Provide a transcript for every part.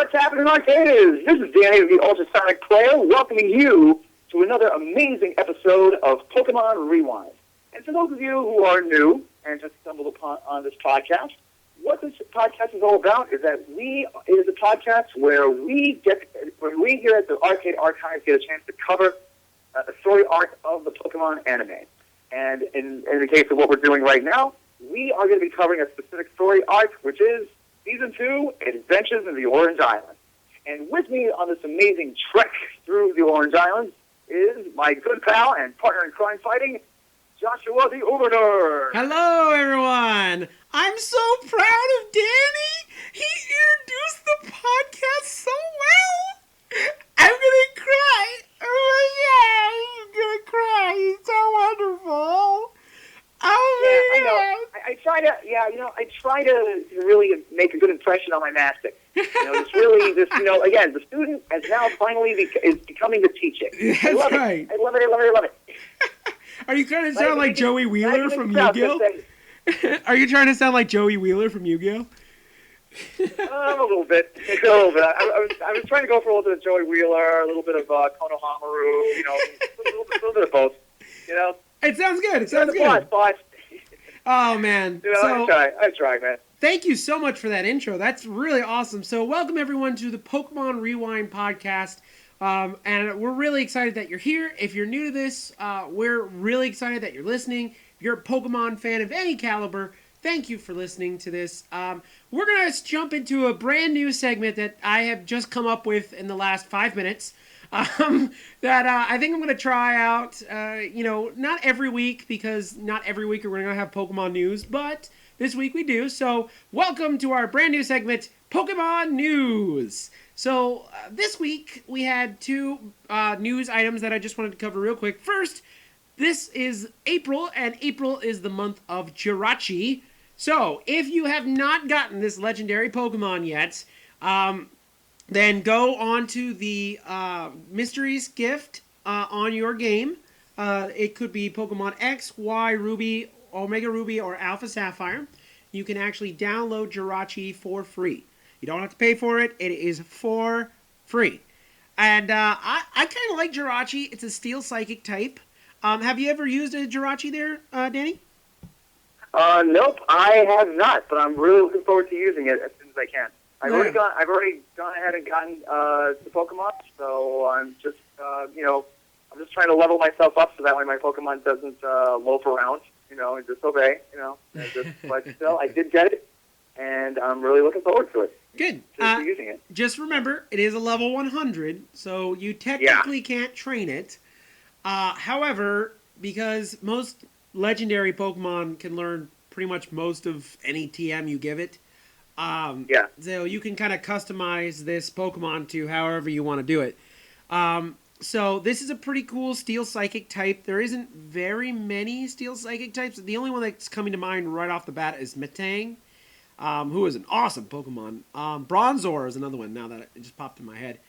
What's happening, arcades? This is Danny, the Ultrasonic Player, welcoming you to another amazing episode of Pokémon Rewind. And for those of you who are new and just stumbled upon on this podcast, what this podcast is all about is that it is a podcast where we here at the Arcade Archives get a chance to cover the story arc of the Pokemon anime. And in the case of what we're doing right now, we are going to be covering a specific story arc, which is Season 2, Adventures in the Orange Island. And with me on this amazing trek through the Orange Island is my good pal and partner in crime fighting, Joshua the Ubernerd. Hello, everyone. I'm so proud of Danny. He introduced the podcast so well. I'm going to cry. Oh, my God. I'm going to cry. He's so wonderful. Oh, yeah, I know. I try to really make a good impression on my master. Again, the student has now finally is becoming the teacher. That's I love right. it. I love it. Are you trying to sound like Joey Wheeler from Yu-Gi-Oh? Are you trying to sound like Joey Wheeler from Yu-Gi-Oh? A little bit. I was trying to go for a little bit of Joey Wheeler, a little bit of Konohamaru, a little bit of both. It sounds good. It sounds good. Oh, man. I try, man. Thank you so much for that intro. That's really awesome. So welcome, everyone, to the Pokemon Rewind Podcast. And we're really excited that you're here. If you're new to this, we're really excited that you're listening. If you're a Pokemon fan of any caliber, thank you for listening to this. We're going to jump into a brand new segment that I have just come up with in the last 5 minutes. That I think I'm going to try out, not every week, because not every week we're going to have Pokemon news, but this week we do. So welcome to our brand new segment, Pokemon News. So this week we had two news items that I just wanted to cover real quick. First, this is April, and April is the month of Jirachi. So if you have not gotten this legendary Pokemon yet, then go on to the Mysteries gift on your game. It could be Pokemon X, Y, Ruby, Omega Ruby, or Alpha Sapphire. You can actually download Jirachi for free. You don't have to pay for it. It is for free. And I kind of like Jirachi. It's a Steel Psychic type. Have you ever used a Jirachi there, Danny? Nope, I have not, but I'm really looking forward to using it as soon as I can. I've already gone ahead and gotten the Pokemon, so I'm just I'm just trying to level myself up so that way my Pokemon doesn't loaf around, and just obey, but still, I did get it, and I'm really looking forward to it. Good. To using it. Just remember, it is a level 100, so you technically can't train it. However, because most legendary Pokemon can learn pretty much most of any TM you give it, so you can kind of customize this Pokemon to however you want to do it. So this is a pretty cool Steel Psychic type. There isn't very many Steel Psychic types. The only one that's coming to mind right off the bat is Metang, who is an awesome Pokemon. Bronzor is another one now that it just popped in my head.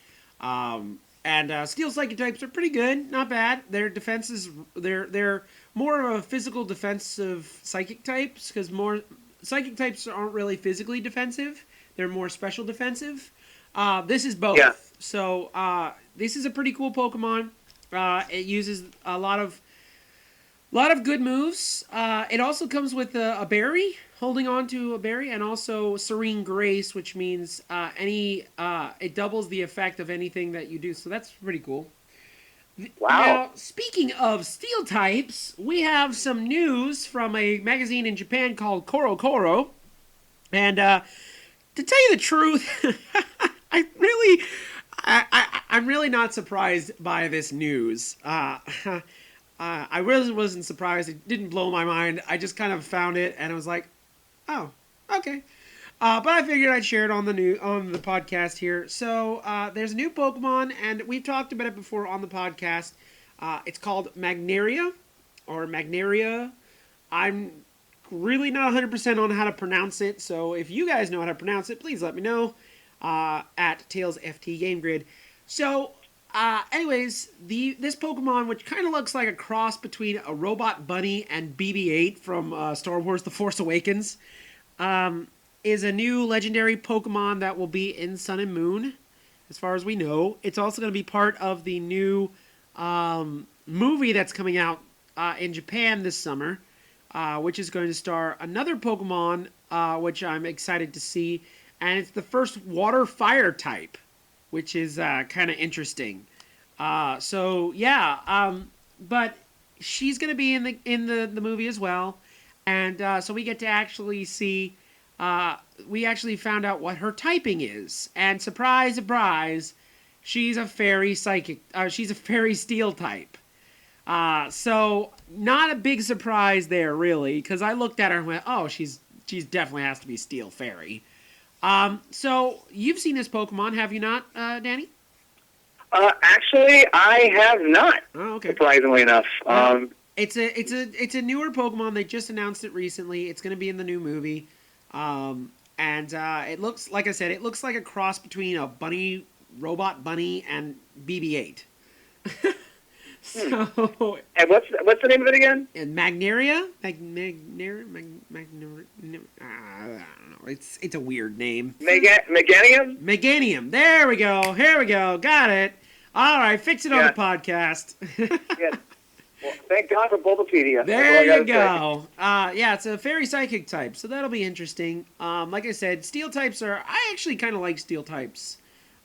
And Steel Psychic types are pretty good, not bad. Their defenses, they're more of a physical defensive Psychic types, because more Psychic types aren't really physically defensive. They're more special defensive. This is both. Yeah. So this is a pretty cool Pokemon. It uses a lot of good moves. It also comes with a berry, holding on to a berry, and also Serene Grace, which means it doubles the effect of anything that you do. So that's pretty cool. Wow. Now, speaking of steel types, we have some news from a magazine in Japan called Koro Koro. And to tell you the truth, I'm really not surprised by this news. I really wasn't surprised. It didn't blow my mind. I just kind of found it, and I was like, oh, okay. But I figured I'd share it on the podcast here. So there's a new Pokemon, and we've talked about it before on the podcast. It's called Magneria, or Magneria. I'm really not 100% on how to pronounce it, so if you guys know how to pronounce it, please let me know at TailsFT Game Grid. So, anyways, this Pokemon, which kind of looks like a cross between a robot bunny and BB-8 from Star Wars The Force Awakens, is a new legendary Pokemon that will be in Sun and Moon, as far as we know. It's also going to be part of the new movie that's coming out in Japan this summer, which is going to star another Pokemon, which I'm excited to see. And it's the first water-fire type, which is kind of interesting. So but she's going to be in the movie as well, and so we get to actually see. We actually found out what her typing is, and surprise, surprise, she's a fairy psychic. She's a fairy steel type. So not a big surprise there, really, because I looked at her and went, "Oh, she's definitely has to be steel fairy." So you've seen this Pokemon, have you not, Danny? Actually, I have not. Oh, okay. Surprisingly enough. It's a newer Pokemon. They just announced it recently. It's going to be in the new movie. It looks, like I said, it looks like a cross between a robot bunny and BB-8. So. And what's the name of it again? Magneria? I don't know. It's a weird name. Meganium? Meganium. There we go. Here we go. Got it. All right. Fix it on the podcast. Yes. Well, thank God for Bulbapedia. There you go. It's a fairy psychic type, so that'll be interesting. Like I said, steel types I actually kind of like steel types.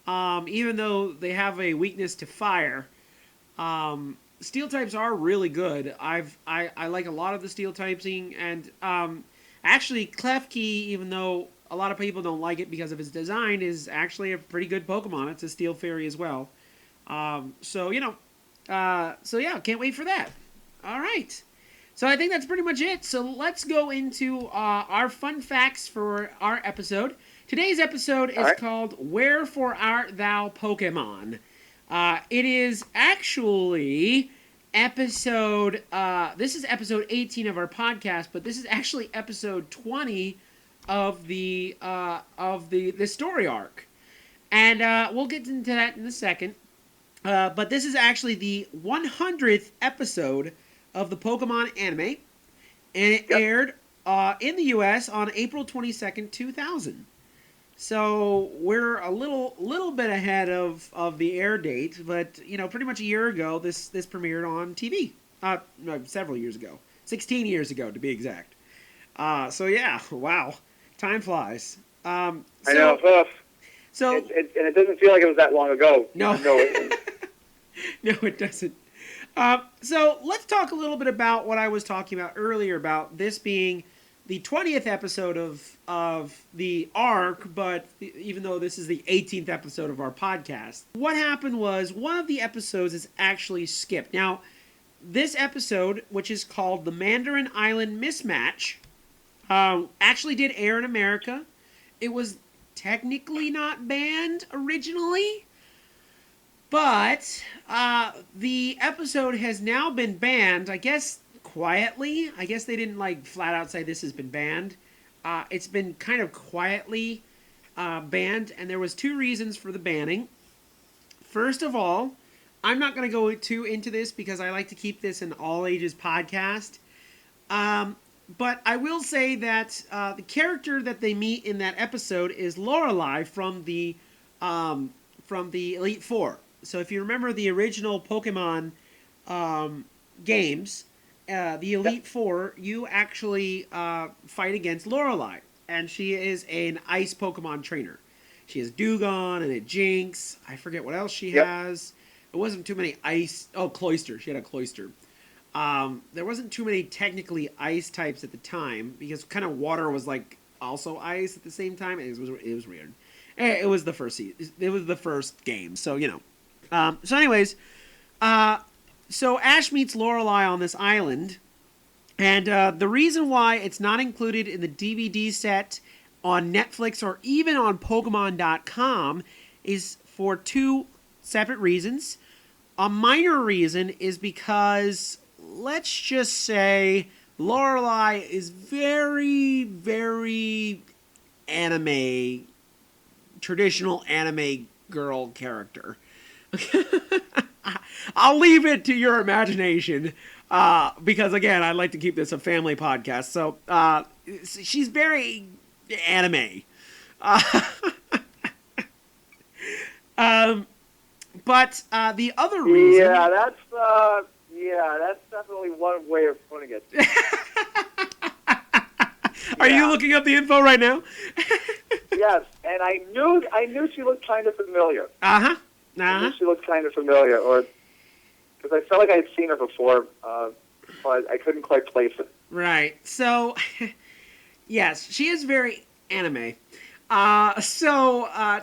Even though they have a weakness to fire. Steel types are really good. I like a lot of the steel typing, and actually Klefki, even though a lot of people don't like it because of its design, is actually a pretty good Pokemon. It's a steel fairy as well. So can't wait for that. All right. So I think that's pretty much it. So let's go into our fun facts for our episode. Today's episode is called Wherefore Art Thou Pokemon. It is actually episode, this is episode 18 of our podcast, but this is actually episode 20 of the story arc. And we'll get into that in a second. But this is actually the 100th episode of the Pokemon anime, and it aired in the U.S. on April 22nd, 2000. So we're a little bit ahead of the air date, but pretty much a year ago this premiered on TV. No, several years ago, 16 years ago to be exact. Wow, time flies. I know. So it doesn't feel like it was that long ago. No. No, it doesn't. So let's talk a little bit about what I was talking about earlier about this being the 20th episode of the arc, but even though this is the 18th episode of our podcast. What happened was one of the episodes is actually skipped. Now, this episode, which is called The Mandarin Island Mismatch, actually did air in America. It was technically not banned originally, but the episode has now been banned, I guess, quietly. I guess they didn't flat out say this has been banned. It's been kind of quietly banned, and there was two reasons for the banning. First of all, I'm not going to go too into this because I like to keep this an all-ages podcast. But I will say that the character that they meet in that episode is Lorelei from the Elite Four. So if you remember the original Pokemon games, the Elite Four, you actually fight against Lorelei, and she is an ice Pokemon trainer. She has Dugong and a Jinx. I forget what else she has. It wasn't too many ice. Oh, Cloyster. She had a Cloyster. There wasn't too many technically ice types at the time because kind of water was also ice at the same time. It was weird. It was the first season. It was the first game, so so Ash meets Lorelei on this island, and the reason why it's not included in the DVD set on Netflix or even on Pokemon.com is for two separate reasons. A minor reason is because, let's just say, Lorelei is very, very traditional anime girl character. I'll leave it to your imagination because, again, I'd like to keep this a family podcast. So she's very anime. But the other reason... Yeah, that's definitely one way of putting it. Are you looking up the info right now? Yes, and I knew she looked kind of familiar. I knew she looked kind of familiar, or because I felt like I had seen her before, but I couldn't quite place it. Right. So, yes, she is very anime.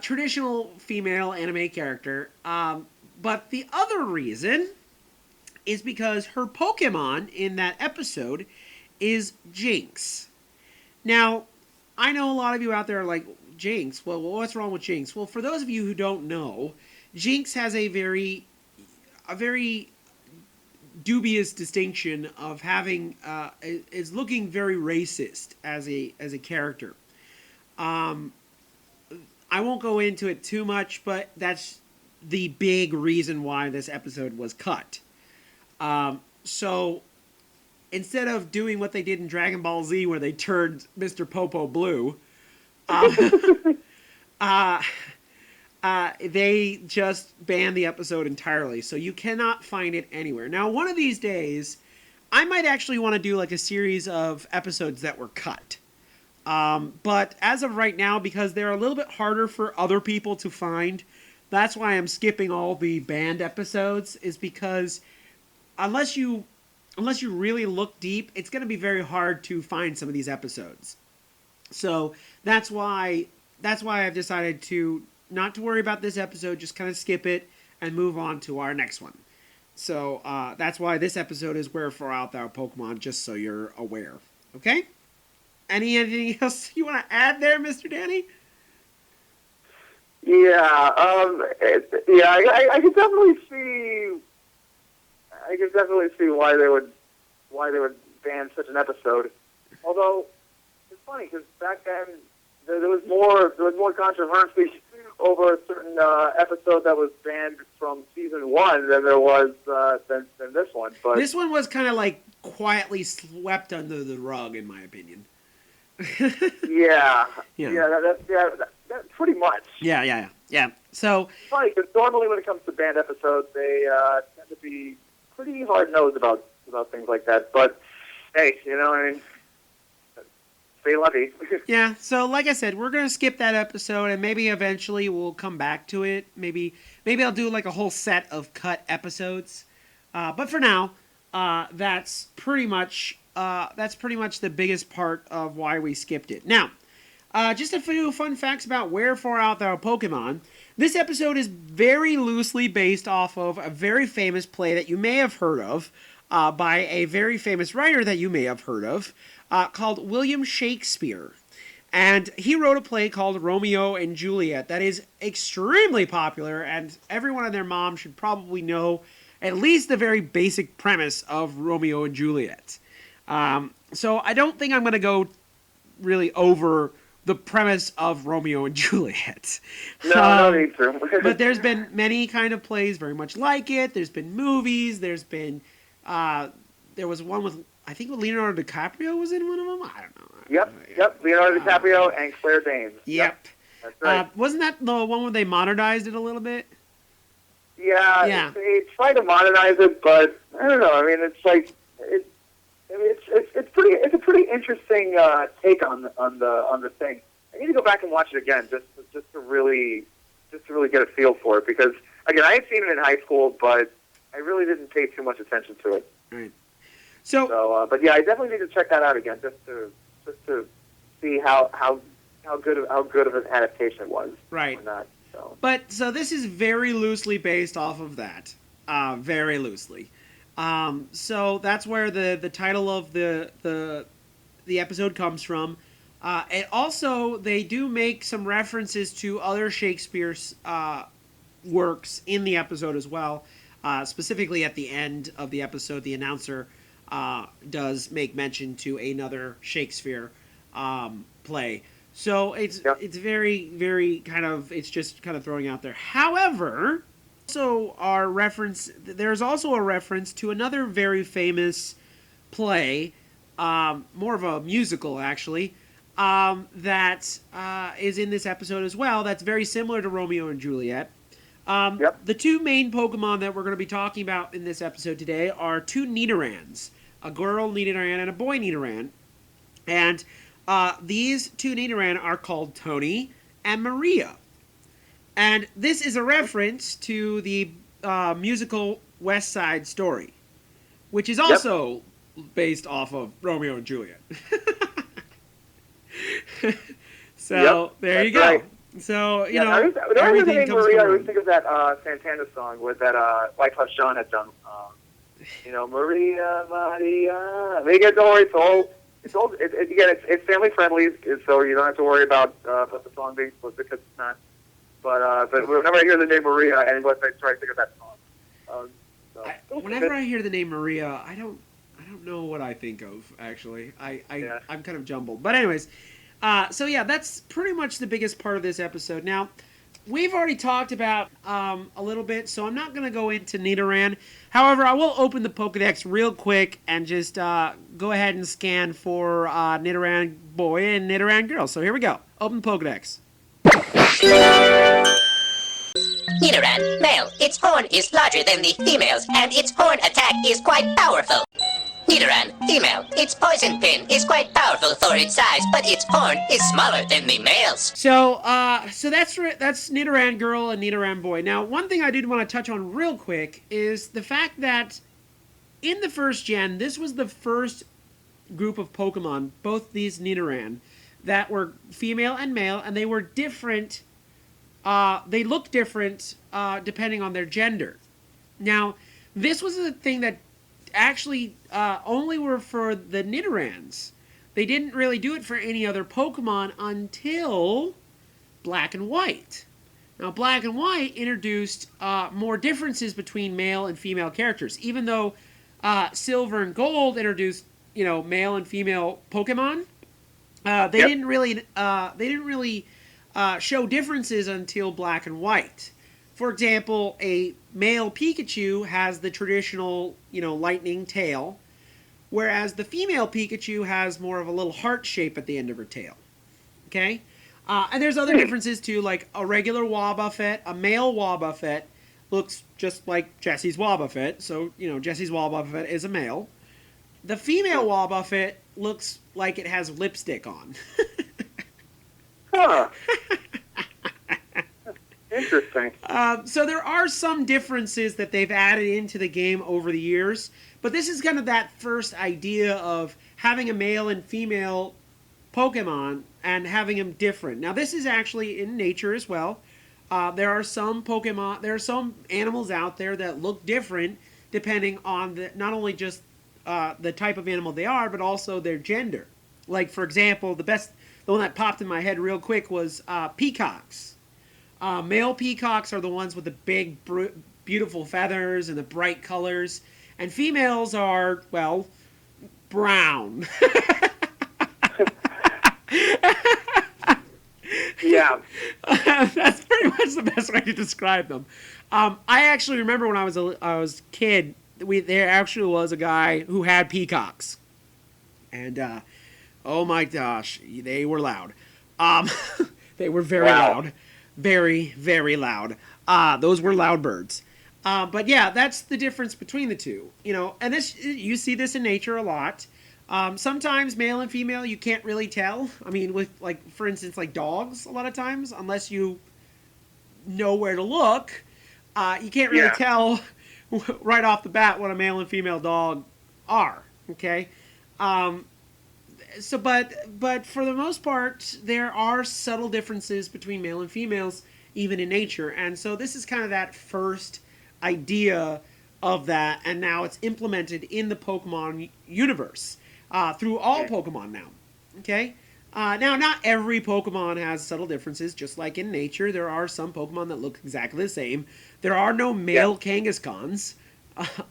Traditional female anime character. But the other reason is because her Pokemon in that episode is Jinx. Now, I know a lot of you out there are like, Jinx? Well, what's wrong with Jinx? Well, for those of you who don't know, Jinx has a very dubious distinction of having, is looking very racist as a character. I won't go into it too much, but that's the big reason why this episode was cut. So instead of doing what they did in Dragon Ball Z where they turned Mr. Popo blue, they just banned the episode entirely. So you cannot find it anywhere. Now, one of these days, I might actually want to do like a series of episodes that were cut. But as of right now, because they're a little bit harder for other people to find, that's why I'm skipping all the banned episodes, is because unless you really look deep, it's going to be very hard to find some of these episodes. So that's why I've decided to not to worry about this episode, just kind of skip it and move on to our next one. So that's why this episode is Wherefore Art Thou Pokemon, just so you're aware. Okay? Anything else you want to add there, Mr. Danny? Yeah, I could definitely see. I could definitely see why they would ban such an episode. Although it's funny because back then there was more controversy over a certain episode that was banned from season 1 than there was than this one. But this one was kind of like quietly swept under the rug, in my opinion. That's pretty much. Yeah. So it's funny because normally when it comes to banned episodes, they tend to be pretty hard nosed about things like that. But hey, I mean, stay lucky. Yeah. So like I said, we're gonna skip that episode, and maybe eventually we'll come back to it. Maybe I'll do like a whole set of cut episodes. But for now, that's pretty much the biggest part of why we skipped it. Now, just a few fun facts about Wherefore Art Thou Pokemon. This episode is very loosely based off of a very famous play that you may have heard of by a very famous writer that you may have heard of called William Shakespeare. And he wrote a play called Romeo and Juliet that is extremely popular, and everyone and their mom should probably know at least the very basic premise of Romeo and Juliet. So I don't think I'm going to go really over the premise of Romeo and Juliet. No need to. But there's been many kind of plays very much like it. There's been movies. There's been, there was one with, I think Leonardo DiCaprio was in one of them. I don't know. Yep. Leonardo DiCaprio and Claire Danes. Yep. That's right. Wasn't that the one where they modernized it a little bit? Yeah. They tried to modernize it, but I don't know. I mean, it's like it's a pretty interesting take on the thing. I need to go back and watch it again just to really get a feel for it, because again, I had seen it in high school, but I really didn't pay too much attention to it. Right. But yeah, I definitely need to check that out again just to see how good of an adaptation it was. Right. Or not. So. But so this is very loosely based off of that, very loosely. So that's where the title of the episode comes from. And also, they do make some references to other Shakespeare's works in the episode as well. Specifically at the end of the episode, the announcer does make mention to another Shakespeare play. So it's very, very kind of, it's just kind of throwing out there. However, there's also a reference to another very famous play, more of a musical actually, that is in this episode as well. That's very similar to Romeo and Juliet. The two main Pokemon that we're going to be talking about in this episode today are two Nidorans, a girl Nidoran and a boy Nidoran. And these two Nidoran are called Tony and Maria. And this is a reference to the musical West Side Story, which is also based off of Romeo and Juliet. So there you go. Right. So, you know, everything comes Maria, I from always think of that Santana song with that Wyclef Jean had done. Maria, Maria. Don't worry, it's family friendly, so you don't have to worry about the song being split because it's not. But whenever I hear the name Maria, I try to think of that song. Whenever I hear the name Maria, I don't know what I think of. Actually, I'm kind of jumbled. But anyways, that's pretty much the biggest part of this episode. Now, we've already talked about a little bit, so I'm not going to go into Nidoran. However, I will open the Pokedex real quick and just go ahead and scan for Nidoran boy and Nidoran girl. So here we go. Open the Pokedex. Nidoran, male. Its horn is larger than the female's, and its horn attack is quite powerful. Nidoran, female. Its poison pin is quite powerful for its size, but its horn is smaller than the male's. So that's Nidoran girl and Nidoran boy. Now, one thing I did want to touch on real quick is the fact that in the first gen, this was the first group of Pokemon, both these Nidoran, that were female and male, and they were different. They looked different depending on their gender. Now, this was a thing that actually only were for the Nidorans. They didn't really do it for any other Pokemon until Black and White. Now, Black and White introduced more differences between male and female characters. Even though Silver and Gold introduced, male and female Pokemon, they didn't really show differences until Black and White. For example, a male Pikachu has the traditional, lightning tail, whereas the female Pikachu has more of a little heart shape at the end of her tail. Okay? And there's other differences too, like a regular Wobbuffet, a male Wobbuffet looks just like Jesse's Wobbuffet, so, Jesse's Wobbuffet is a male. The female Wobbuffet looks like it has lipstick on. Huh. Interesting. So there are some differences that they've added into the game over the years, but this is kind of that first idea of having a male and female Pokemon and having them different. Now, this is actually in nature as well. There are some animals out there that look different depending on not only just the type of animal they are, but also their gender. Like, for example, the one that popped in my head real quick was peacocks. Male peacocks are the ones with the big, beautiful feathers and the bright colors. And females are, well, brown. Yeah. That's pretty much the best way to describe them. I actually remember when I was a kid, there actually was a guy who had peacocks. And, oh my gosh, they were loud. They were very loud. Very, very loud. Those were loud birds. But yeah, that's the difference between the two. And you see this in nature a lot. Sometimes male and female, you can't really tell. I mean, with, like, for instance, like dogs, a lot of times, unless you know where to look, you can't really tell right off the bat what a male and female dog are. Okay? But for the most part, there are subtle differences between male and females, even in nature. And so this is kind of that first idea of that, and now it's implemented in the Pokemon universe through all Pokemon now. Okay? Now, not every Pokemon has subtle differences, just like in nature. There are some Pokemon that look exactly the same. There are no male Kangaskhans.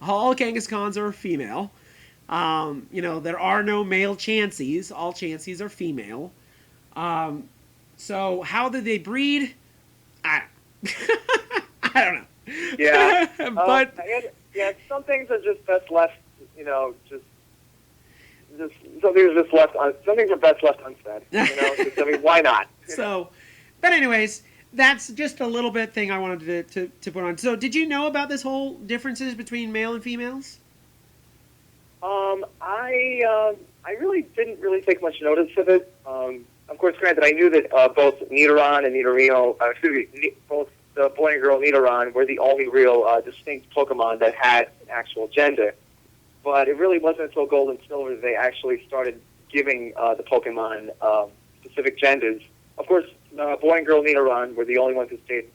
All Kangaskhans are female. There are no male Chanseys. All Chanseys are female. So how did they breed? I don't know. Yeah. But some things are just best left, just some things are best left unsaid. I mean, why not? So, but anyways, that's just a little bit thing I wanted to put on. So, did you know about this whole differences between male and females? I really didn't really take much notice of it. Of course, granted, I knew that both Nidoran and Nidorino, both the boy and girl Nidoran were the only real distinct Pokemon that had an actual gender. But it really wasn't until Gold and Silver that they actually started giving the Pokemon specific genders. Of course, boy and girl Nidoran were the only ones who stayed,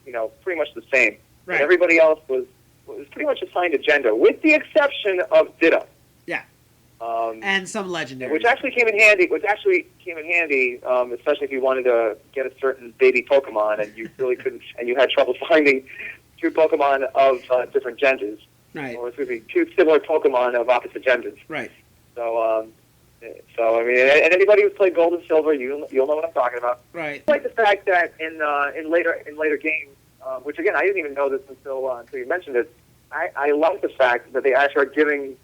pretty much the same. Right. And everybody else was pretty much assigned a gender, with the exception of Ditto. Yeah. And some legendaries. Which actually came in handy. Especially if you wanted to get a certain baby Pokemon and you really couldn't, and you had trouble finding two Pokemon of different genders. Right. Or excuse me, two similar Pokemon of opposite genders. Right. So I mean, and anybody who's played Gold and Silver, you'll know what I'm talking about. Right. I like the fact that in later games, which again I didn't even know this until you mentioned it. I love the fact that they actually are giving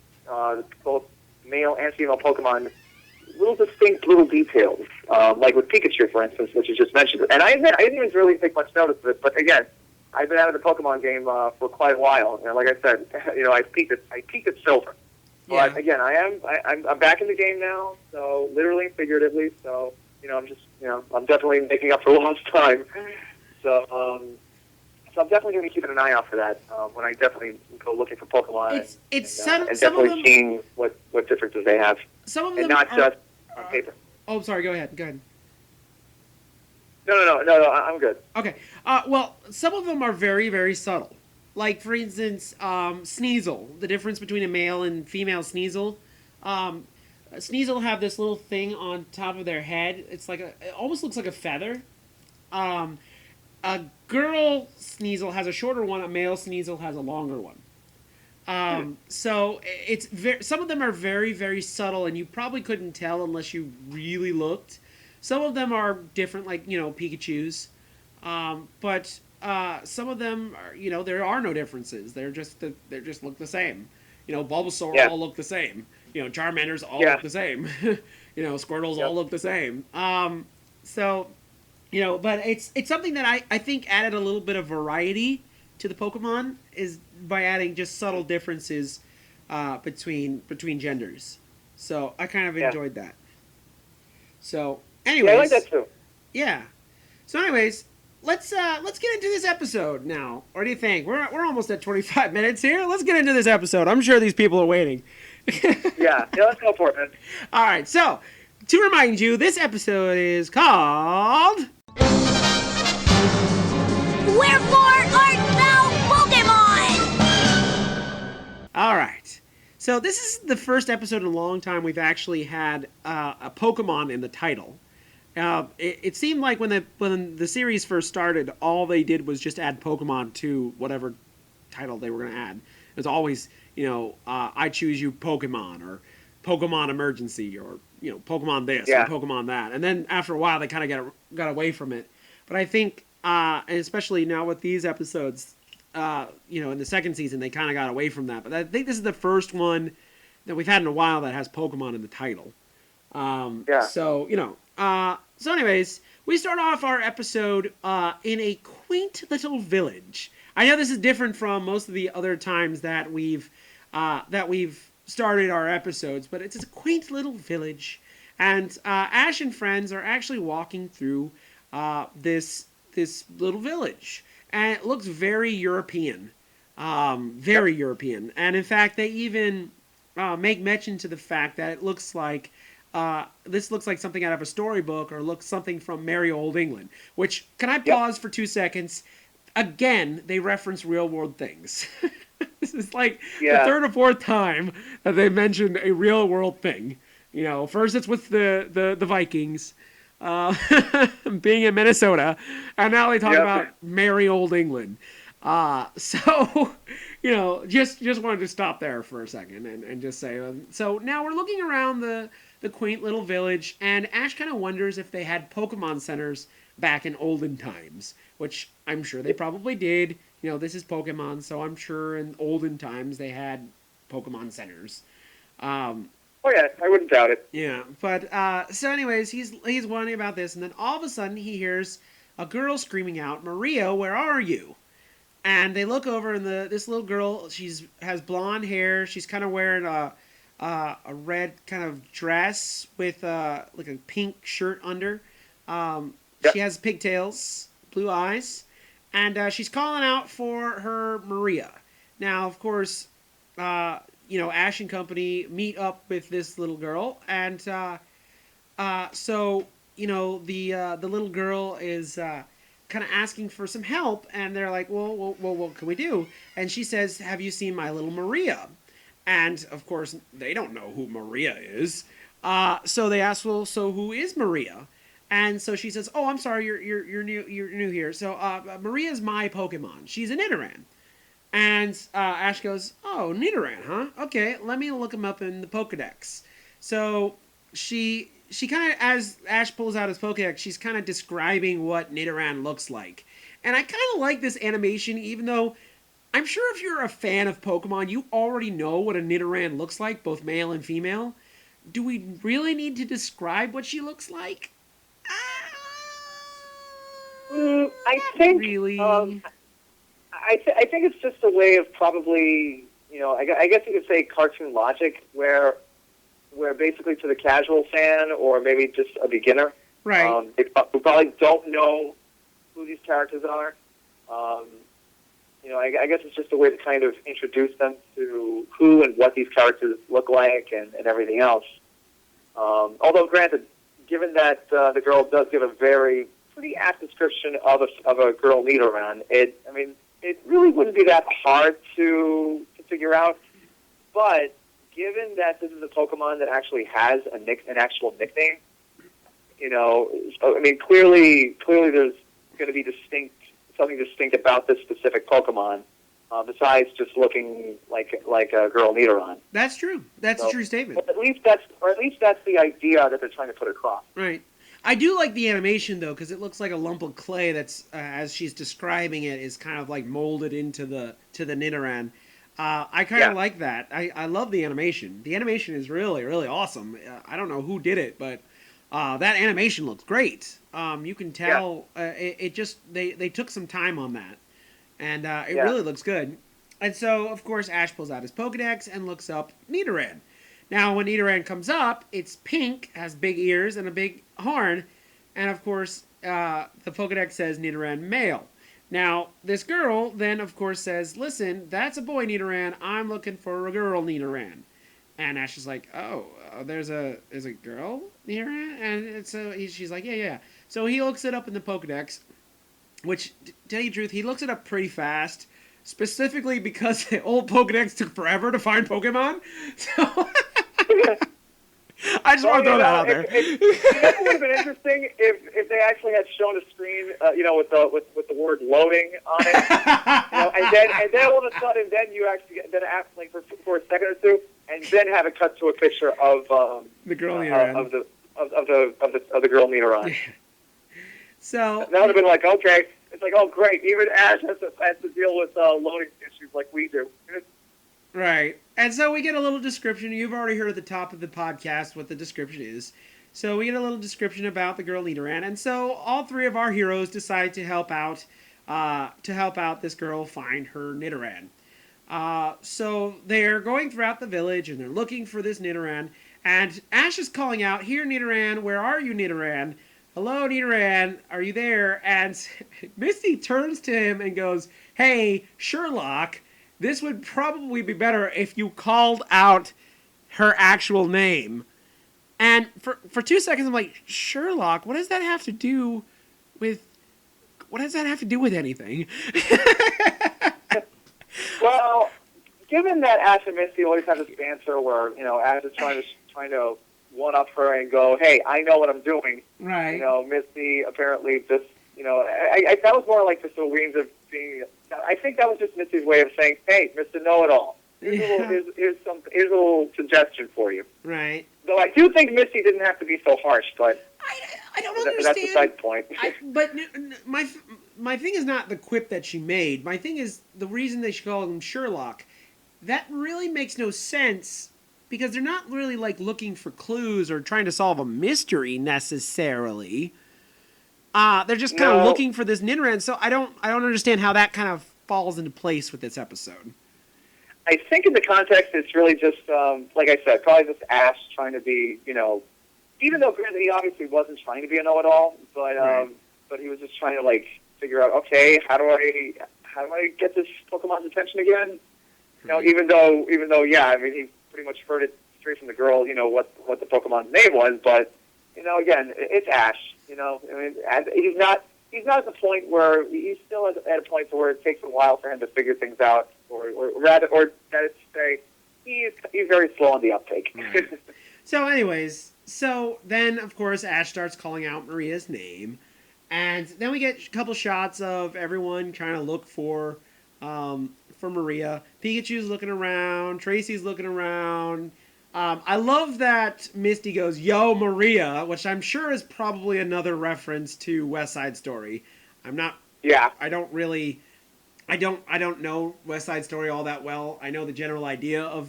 both male and female Pokemon little distinct little details, like with Pikachu, for instance, which you just mentioned. And I admit, I didn't even really take much notice of it, but again, I've been out of the Pokemon game for quite a while. And like I said, I peaked at Silver. Yeah. But again, I'm back in the game now, so literally and figuratively. So I'm definitely making up for lost time. So I'm definitely going to be keeping an eye out for that when I definitely go looking for Pokemon. And definitely seeing what differences they have. Some of and them not are, just on paper. Oh, sorry. Go ahead. No, I'm good. Okay. Well, some of them are very, very subtle. Like, for instance, Sneasel. The difference between a male and female Sneasel. Sneasel have this little thing on top of their head. It almost looks like a feather. A girl Sneasel has a shorter one. A male Sneasel has a longer one. So it's some of them are very, very subtle, and you probably couldn't tell unless you really looked. Some of them are different, like Pikachu's, but some of them are, there are no differences. They're just look the same. Bulbasaur all look the same. Charmanders all look the same. Squirtles all look the same. So, but it's something that I think added a little bit of variety to the Pokemon is by adding just subtle differences between genders. So I kind of enjoyed that. So anyways, I like that too. Yeah. So anyways, let's get into this episode now. What do you think? We're almost at 25 minutes here. Let's get into this episode. I'm sure these people are waiting. yeah, let's go for it, man. All right. So to remind you, this episode is called Wherefore Art Thou, Pokémon? All right. So this is the first episode in a long time we've actually had a Pokemon in the title. It seemed like when the series first started, all they did was just add Pokemon to whatever title they were going to add. It was always, I choose you Pokemon, or Pokemon Emergency, or Pokemon this, or Pokemon that. And then after a while, they kind of got away from it. But I think, and especially now with these episodes, in the second season, they kind of got away from that. But I think this is the first one that we've had in a while that has Pokemon in the title. So anyways, we start off our episode in a quaint little village. I know this is different from most of the other times that we've started our episodes, but it's a quaint little village, and Ash and friends are actually walking through this little village, and it looks very European, European, and in fact, they even make mention to the fact that it looks like this looks like something out of a storybook, or looks something from Merry Old England. Which, can I pause for 2 seconds? Again, they reference real-world things. This is like the third or fourth time that they mentioned a real-world thing. First it's with the Vikings being in Minnesota, and now they talk about Merry Old England. Just wanted to stop there for a second and just say, so now we're looking around the quaint little village, and Ash kind of wonders if they had Pokemon centers back in olden times, which I'm sure they probably did. This is Pokemon, so I'm sure in olden times they had Pokemon centers. Oh yeah, I wouldn't doubt it. Yeah, but so anyways, he's wondering about this, and then all of a sudden he hears a girl screaming out, "Maria, where are you?" And they look over, and this little girl, has blonde hair. She's kind of wearing a red kind of dress with like a pink shirt under. She has pigtails, blue eyes, and she's calling out for her Maria. Now, of course, Ash and company meet up with this little girl, and so the little girl is kind of asking for some help, and they're like, well, what can we do? And she says, "Have you seen my little Maria?" And of course, they don't know who Maria is. So they ask, "Well, so who is Maria?" And so she says, "Oh, I'm sorry, you're new here. So Maria's my Pokemon. She's a Nidoran." And Ash goes, "Oh, Nidoran, huh? Okay, let me look him up in the Pokedex." So she kind of, as Ash pulls out his Pokedex, she's kind of describing what Nidoran looks like. And I kind of like this animation, even though I'm sure if you're a fan of Pokemon, you already know what a Nidoran looks like, both male and female. Do we really need to describe what she looks like? I think really. I think it's just a way of probably, I guess you could say cartoon logic, where basically to the casual fan or maybe just a beginner, right? Who probably don't know who these characters are. I guess it's just a way to kind of introduce them to who and what these characters look like and everything else. Although, granted, given that the girl does give a pretty apt description of a girl Nidoran, it really wouldn't be that hard to figure out. But given that this is a Pokemon that actually has an actual nickname, clearly there's going to be something distinct about this specific Pokemon, besides just looking like a girl Nidoran. That's true. That's a true statement. At least that's the idea that they're trying to put across. Right. I do like the animation though, because it looks like a lump of clay that's, as she's describing it, is kind of like molded into the Nidoran. I kind of like that. I love the animation. The animation is really, really awesome. I don't know who did it, but that animation looks great. You can tell they took some time on that, and it really looks good. And so, of course, Ash pulls out his Pokedex and looks up Nidoran. Now, when Nidoran comes up, it's pink, has big ears and a big horn, and of course, the Pokedex says Nidoran male. Now, this girl then, of course, says, "Listen, that's a boy Nidoran. I'm looking for a girl Nidoran." And Ash is like, "Oh, there's a girl Nidoran?" And so she's like, "Yeah." So he looks it up in the Pokedex, which, to tell you the truth, he looks it up pretty fast, specifically because the old Pokedex took forever to find Pokemon. So I just want to throw that out there. It would have been interesting if they actually had shown a screen, with the word loading on it, and then all of a sudden, then you actually like for a second or two, and then have it cut to a picture of the girl Nidoran. of the girl Nidoran. So that would have been like, okay, it's like, oh great, even Ash has to deal with loading issues like we do. Right. And so we get a little description. You've already heard at the top of the podcast what the description is. So we get a little description about the girl Nidoran. And so all three of our heroes decide to help out this girl find her Nidoran. So they're going throughout the village and they're looking for this Nidoran. And Ash is calling out, "Here, Nidoran, where are you, Nidoran? Hello, Nidoran, are you there?" And Misty turns to him and goes, "Hey, Sherlock, this would probably be better if you called out her actual name." And for 2 seconds, I'm like, Sherlock? What does that have to do with anything? Well, given that Ash and Misty always have this banter where Ash is trying to one up her and go, "Hey, I know what I'm doing." Right. Misty apparently just I that was more like just a means of being. I think that was just Misty's way of saying, "Hey, Mr. Know-It-All, here's a little suggestion for you." Right. Though I do think Misty didn't have to be so harsh, but I don't understand. That's a side point. But my thing is not the quip that she made. My thing is the reason they should call him Sherlock. That really makes no sense because they're not really like looking for clues or trying to solve a mystery necessarily. They're just kind of looking for this Nidoran. So I don't understand how that kind of falls into place with this episode. I think in the context, it's really just, like I said, probably just Ash trying to be, even though granted he obviously wasn't trying to be a know-it-all, but he was just trying to like figure out, okay, how do I get this Pokemon's attention again? Even though, yeah, I mean, he pretty much heard it straight from the girl, what the Pokemon's name was, but again, it's Ash. I mean, and he's not at the point where he's still at a point where it takes a while for him to figure things out, or that is to say, he's very slow on the uptake. Right. So, anyways, then of course Ash starts calling out Maria's name, and then we get a couple shots of everyone trying to look for Maria. Pikachu's looking around. Tracy's looking around. I love that Misty goes, "Yo, Maria," which I'm sure is probably another reference to West Side Story. I'm not. Yeah. I don't know West Side Story all that well. I know the general idea of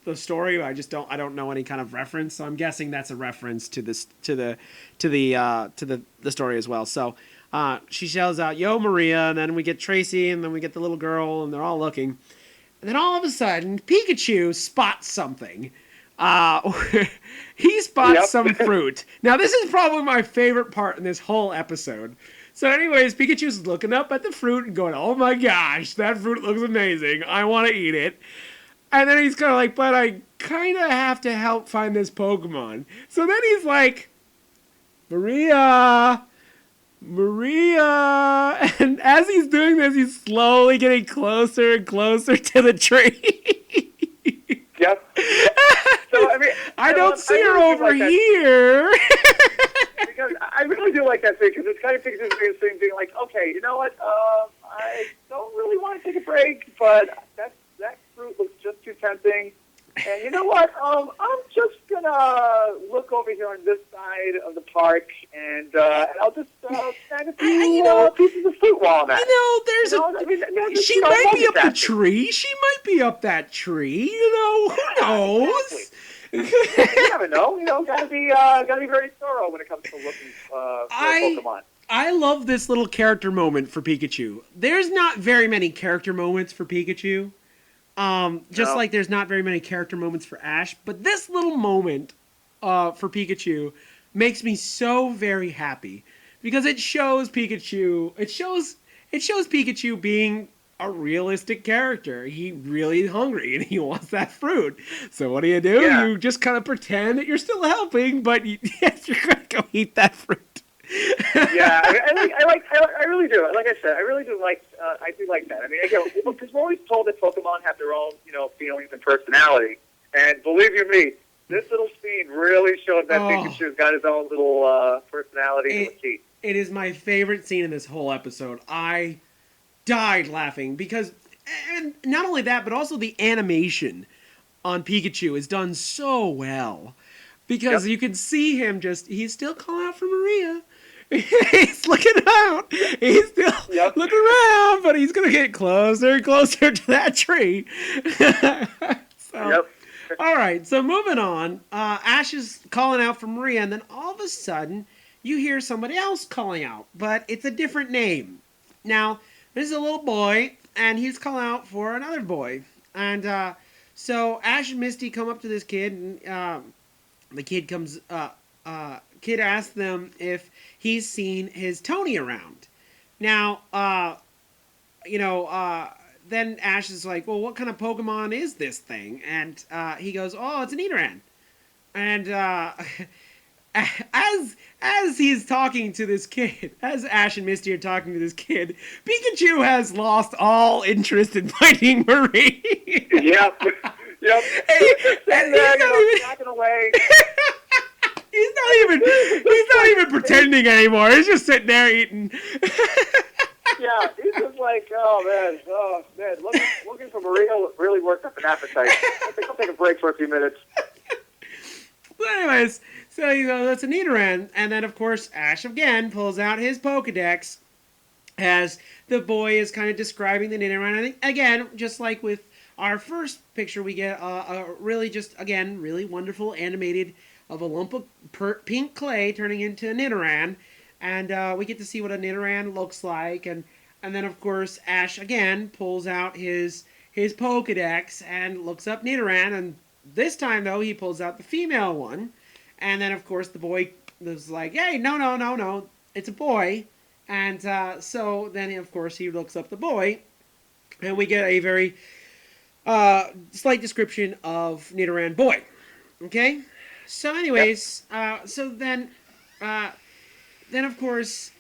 the story. I don't know any kind of reference. So I'm guessing that's a reference to this to the story as well. So she yells out, "Yo, Maria," and then we get Tracy, and then we get the little girl, and they're all looking. And then all of a sudden, Pikachu spots something. He spots some fruit. Now, this is probably my favorite part in this whole episode. So anyways, Pikachu's looking up at the fruit and going, "Oh my gosh, that fruit looks amazing. I want to eat it." And then he's kind of like, "But I kind of have to help find this Pokemon." So then he's like, Maria. And as he's doing this, he's slowly getting closer and closer to the tree. Yep. So, I mean, I don't see her over here. Because I really do like that thing, because it's kind of Pikachu's biggest thing, being like, okay, you know what, I don't really want to take a break, but that fruit looks just too tempting. And you know what, I'm just going to look over here on this side of the park, and I'll just snag a few pieces of fruit while I'm at it. She might be up the tree. She might be up that tree, who knows? Exactly. You never know. Gotta be very thorough when it comes to looking for Pokemon. I love this little character moment for Pikachu. There's not very many character moments for Pikachu. Like there's not very many character moments for Ash, but this little moment for Pikachu makes me so very happy because it shows Pikachu. It shows Pikachu being a realistic character. He really is hungry and he wants that fruit. So what do? Yeah. You just kind of pretend that you're still helping, but you're gonna go eat that fruit. Yeah, I really do. Like I said, I really do like. I do like that. I mean, again, because we're always told that Pokemon have their own, feelings and personality. And believe you me, this little scene really showed that Pikachu's got his own little personality to a T. It is my favorite scene in this whole episode. I died laughing because, and not only that, but also the animation on Pikachu is done so well. Because you can see him he's still calling out for Maria. He's looking out. He's still looking around, but he's going to get closer and closer to that tree. All right, so moving on. Ash is calling out for Maria, and then all of a sudden, you hear somebody else calling out, but it's a different name. Now, this is a little boy, and he's calling out for another boy. And so Ash and Misty come up to this kid, and the kid comes. Kid asks them if he's seen his Tony around. Now, then Ash is like, "Well, what kind of Pokemon is this thing?" And he goes, "Oh, it's an Nidoran." And as he's talking to this kid, as Ash and Misty are talking to this kid, Pikachu has lost all interest in fighting Marie. Yep. And then knocking away. He's not even pretending anymore. He's just sitting there eating. Yeah, he's just like, oh man, looking for Maria really worked up an appetite. I think I'll take a break for a few minutes. But anyways, so he goes, "That's a Nidoran," and then of course Ash again pulls out his Pokedex as the boy is kind of describing the Nidoran. I think again, just like with our first picture, we get a really just, again, really wonderful animated of a lump of pink clay turning into a Nidoran. And we get to see what a Nidoran looks like. And then, of course, Ash, again, pulls out his Pokedex and looks up Nidoran. And this time, though, he pulls out the female one. And then, of course, the boy was like, hey, no, it's a boy. And so then, of course, he looks up the boy. And we get a very slight description of Nidoran boy. Okay? So anyways, so then, of course,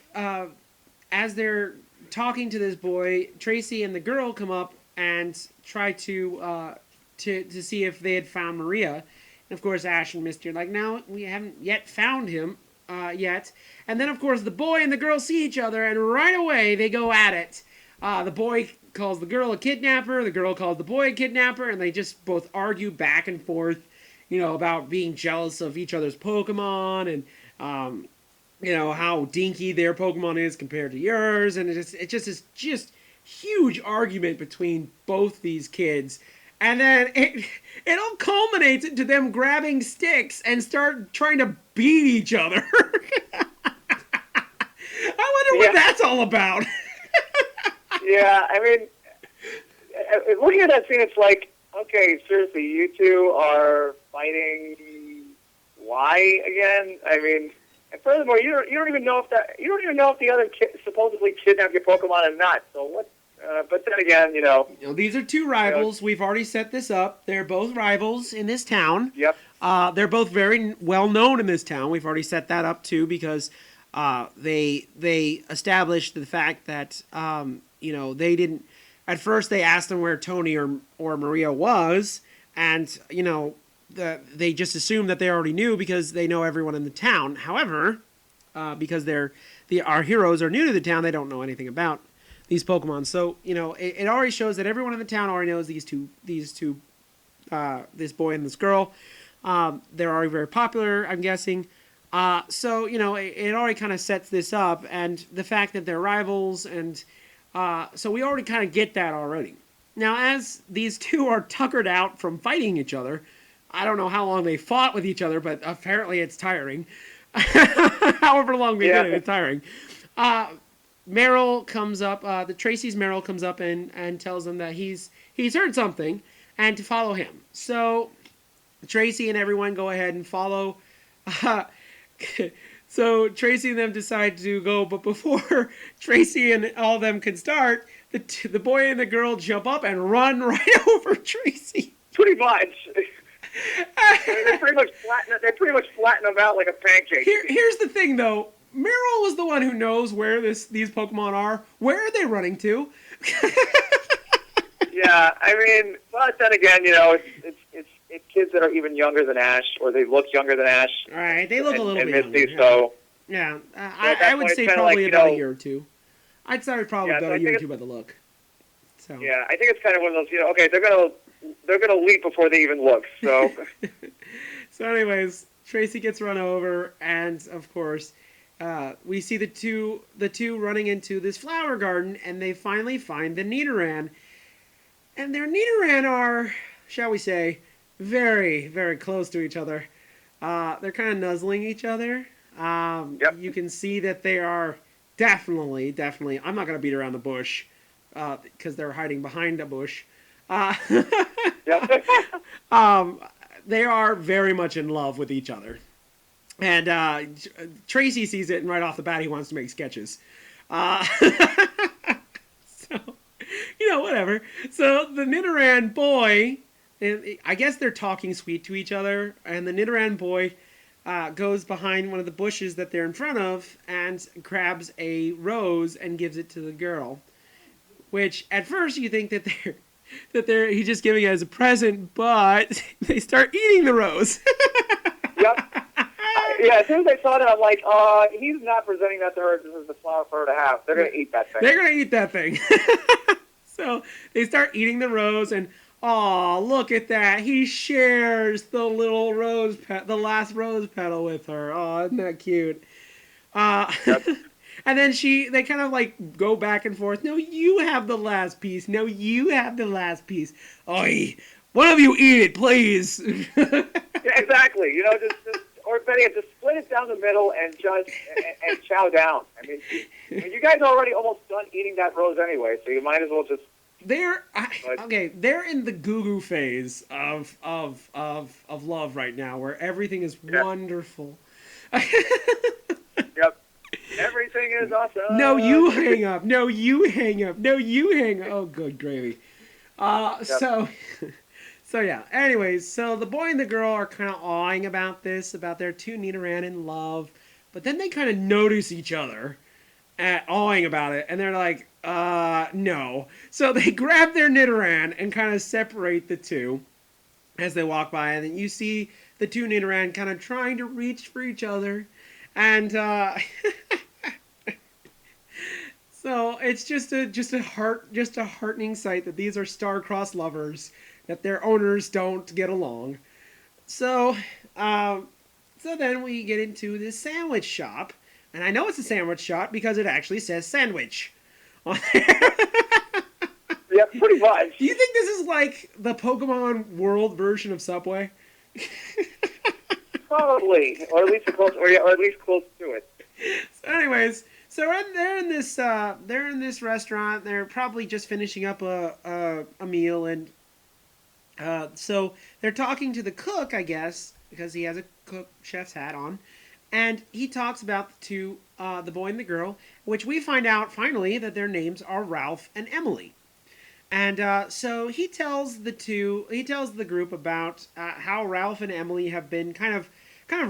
as they're talking to this boy, Tracy and the girl come up and try to see if they had found Maria. And of course, Ash and Misty are like, no, we haven't yet found him yet. And then, of course, the boy and the girl see each other, and right away they go at it. The boy calls the girl a kidnapper, the girl calls the boy a kidnapper, and they just both argue back and forth, about being jealous of each other's Pokemon, and, how dinky their Pokemon is compared to yours, and it's just this huge argument between both these kids. And then it all culminates into them grabbing sticks and start trying to beat each other. I wonder what that's all about. Yeah, I mean, looking at that scene, it's like, okay, seriously, you two are fighting. Why again? I mean, and furthermore, you don't even know if the other kid supposedly kidnapped your Pokemon or not. So what? But then again, these are two rivals. We've already set this up. They're both rivals in this town. Yep. They're both very well known in this town. We've already set that up too because they established the fact that they didn't. At first, they asked them where Tony or Maria was, and they just assumed that they already knew because they know everyone in the town. However, because our heroes are new to the town, they don't know anything about these Pokemon. So it already shows that everyone in the town already knows these two, this boy and this girl. They're already very popular, I'm guessing. So it already kind of sets this up, and the fact that they're rivals, and so we already kind of get that already. Now, as these two are tuckered out from fighting each other, I don't know how long they fought with each other, but apparently it's tiring. However long they did it, it's tiring. Meryl comes up, Tracy's Meryl comes up and tells them that he's heard something and to follow him. So Tracy and everyone go ahead and follow. So Tracy and them decide to go, but before Tracy and all of them can start, the boy and the girl jump up and run right over Tracy. Pretty much. They pretty much flatten them out like a pancake. Here's the thing, though. Meryl was the one who knows where these Pokemon are. Where are they running to? Yeah, I mean, but then again, it's kids that are even younger than Ash, or they look younger than Ash. All right, they look a little bit Misty, younger. So yeah, I would say probably about a year or two. I'd say probably about a year or two by the look. So yeah, I think it's kind of one of those. Okay, they're gonna leap before they even look. So so, anyways, Tracy gets run over, and of course, we see the two running into this flower garden, and they finally find the Nidoran. And their Nidoran are, shall we say, very, very close to each other. They're kind of nuzzling each other. Yep. You can see that they are definitely, I'm not going to beat around the bush because they're hiding behind a bush. They are very much in love with each other. And Tracy sees it, and right off the bat, he wants to make sketches. So, whatever. So the Nidoran boy, I guess they're talking sweet to each other, and the Nidoran boy goes behind one of the bushes that they're in front of and grabs a rose and gives it to the girl. Which, at first, you think that he's just giving it as a present, but they start eating the rose. Yep. Yeah, as soon as I saw that, I'm like, he's not presenting that to her. This is the flower for her to have. They're going to eat that thing. They're going to eat that thing. So they start eating the rose, and look at that. He shares the little the last rose petal with her. Oh, isn't that cute? Yep. And then they kind of like go back and forth. No, you have the last piece. No, you have the last piece. Oi, one of you eat it, please. Yeah, exactly. You know, or better yet, just split it down the middle and and chow down. I mean, you guys are already almost done eating that rose anyway, so you might as well just. They're in the goo-goo phase of love right now, where everything is wonderful. Yep. Everything is awesome. No, you hang up. No, you hang up. No, you hang up. Oh, good gravy. Yep. So yeah. Anyways, so the boy and the girl are kind of awing about their two Nidoran in love, but then they kind of notice each other, awing about it, and they're like, no. So they grab their Nidoran and kind of separate the two as they walk by, and then you see the two Nidoran kind of trying to reach for each other, and so it's just a heartening sight that these are star-crossed lovers, that their owners don't get along. So then we get into this sandwich shop, and I know it's a sandwich shop because it actually says sandwich on there. Yeah, pretty much. Do you think this is like the Pokemon World version of Subway? Probably, or at least close to it. So anyways, they're in this restaurant. They're probably just finishing up a meal, and so they're talking to the cook, I guess, because he has a cook chef's hat on, and he talks about the boy and the girl, which we find out finally that their names are Ralph and Emily. And so he tells the group about how Ralph and Emily have been kind of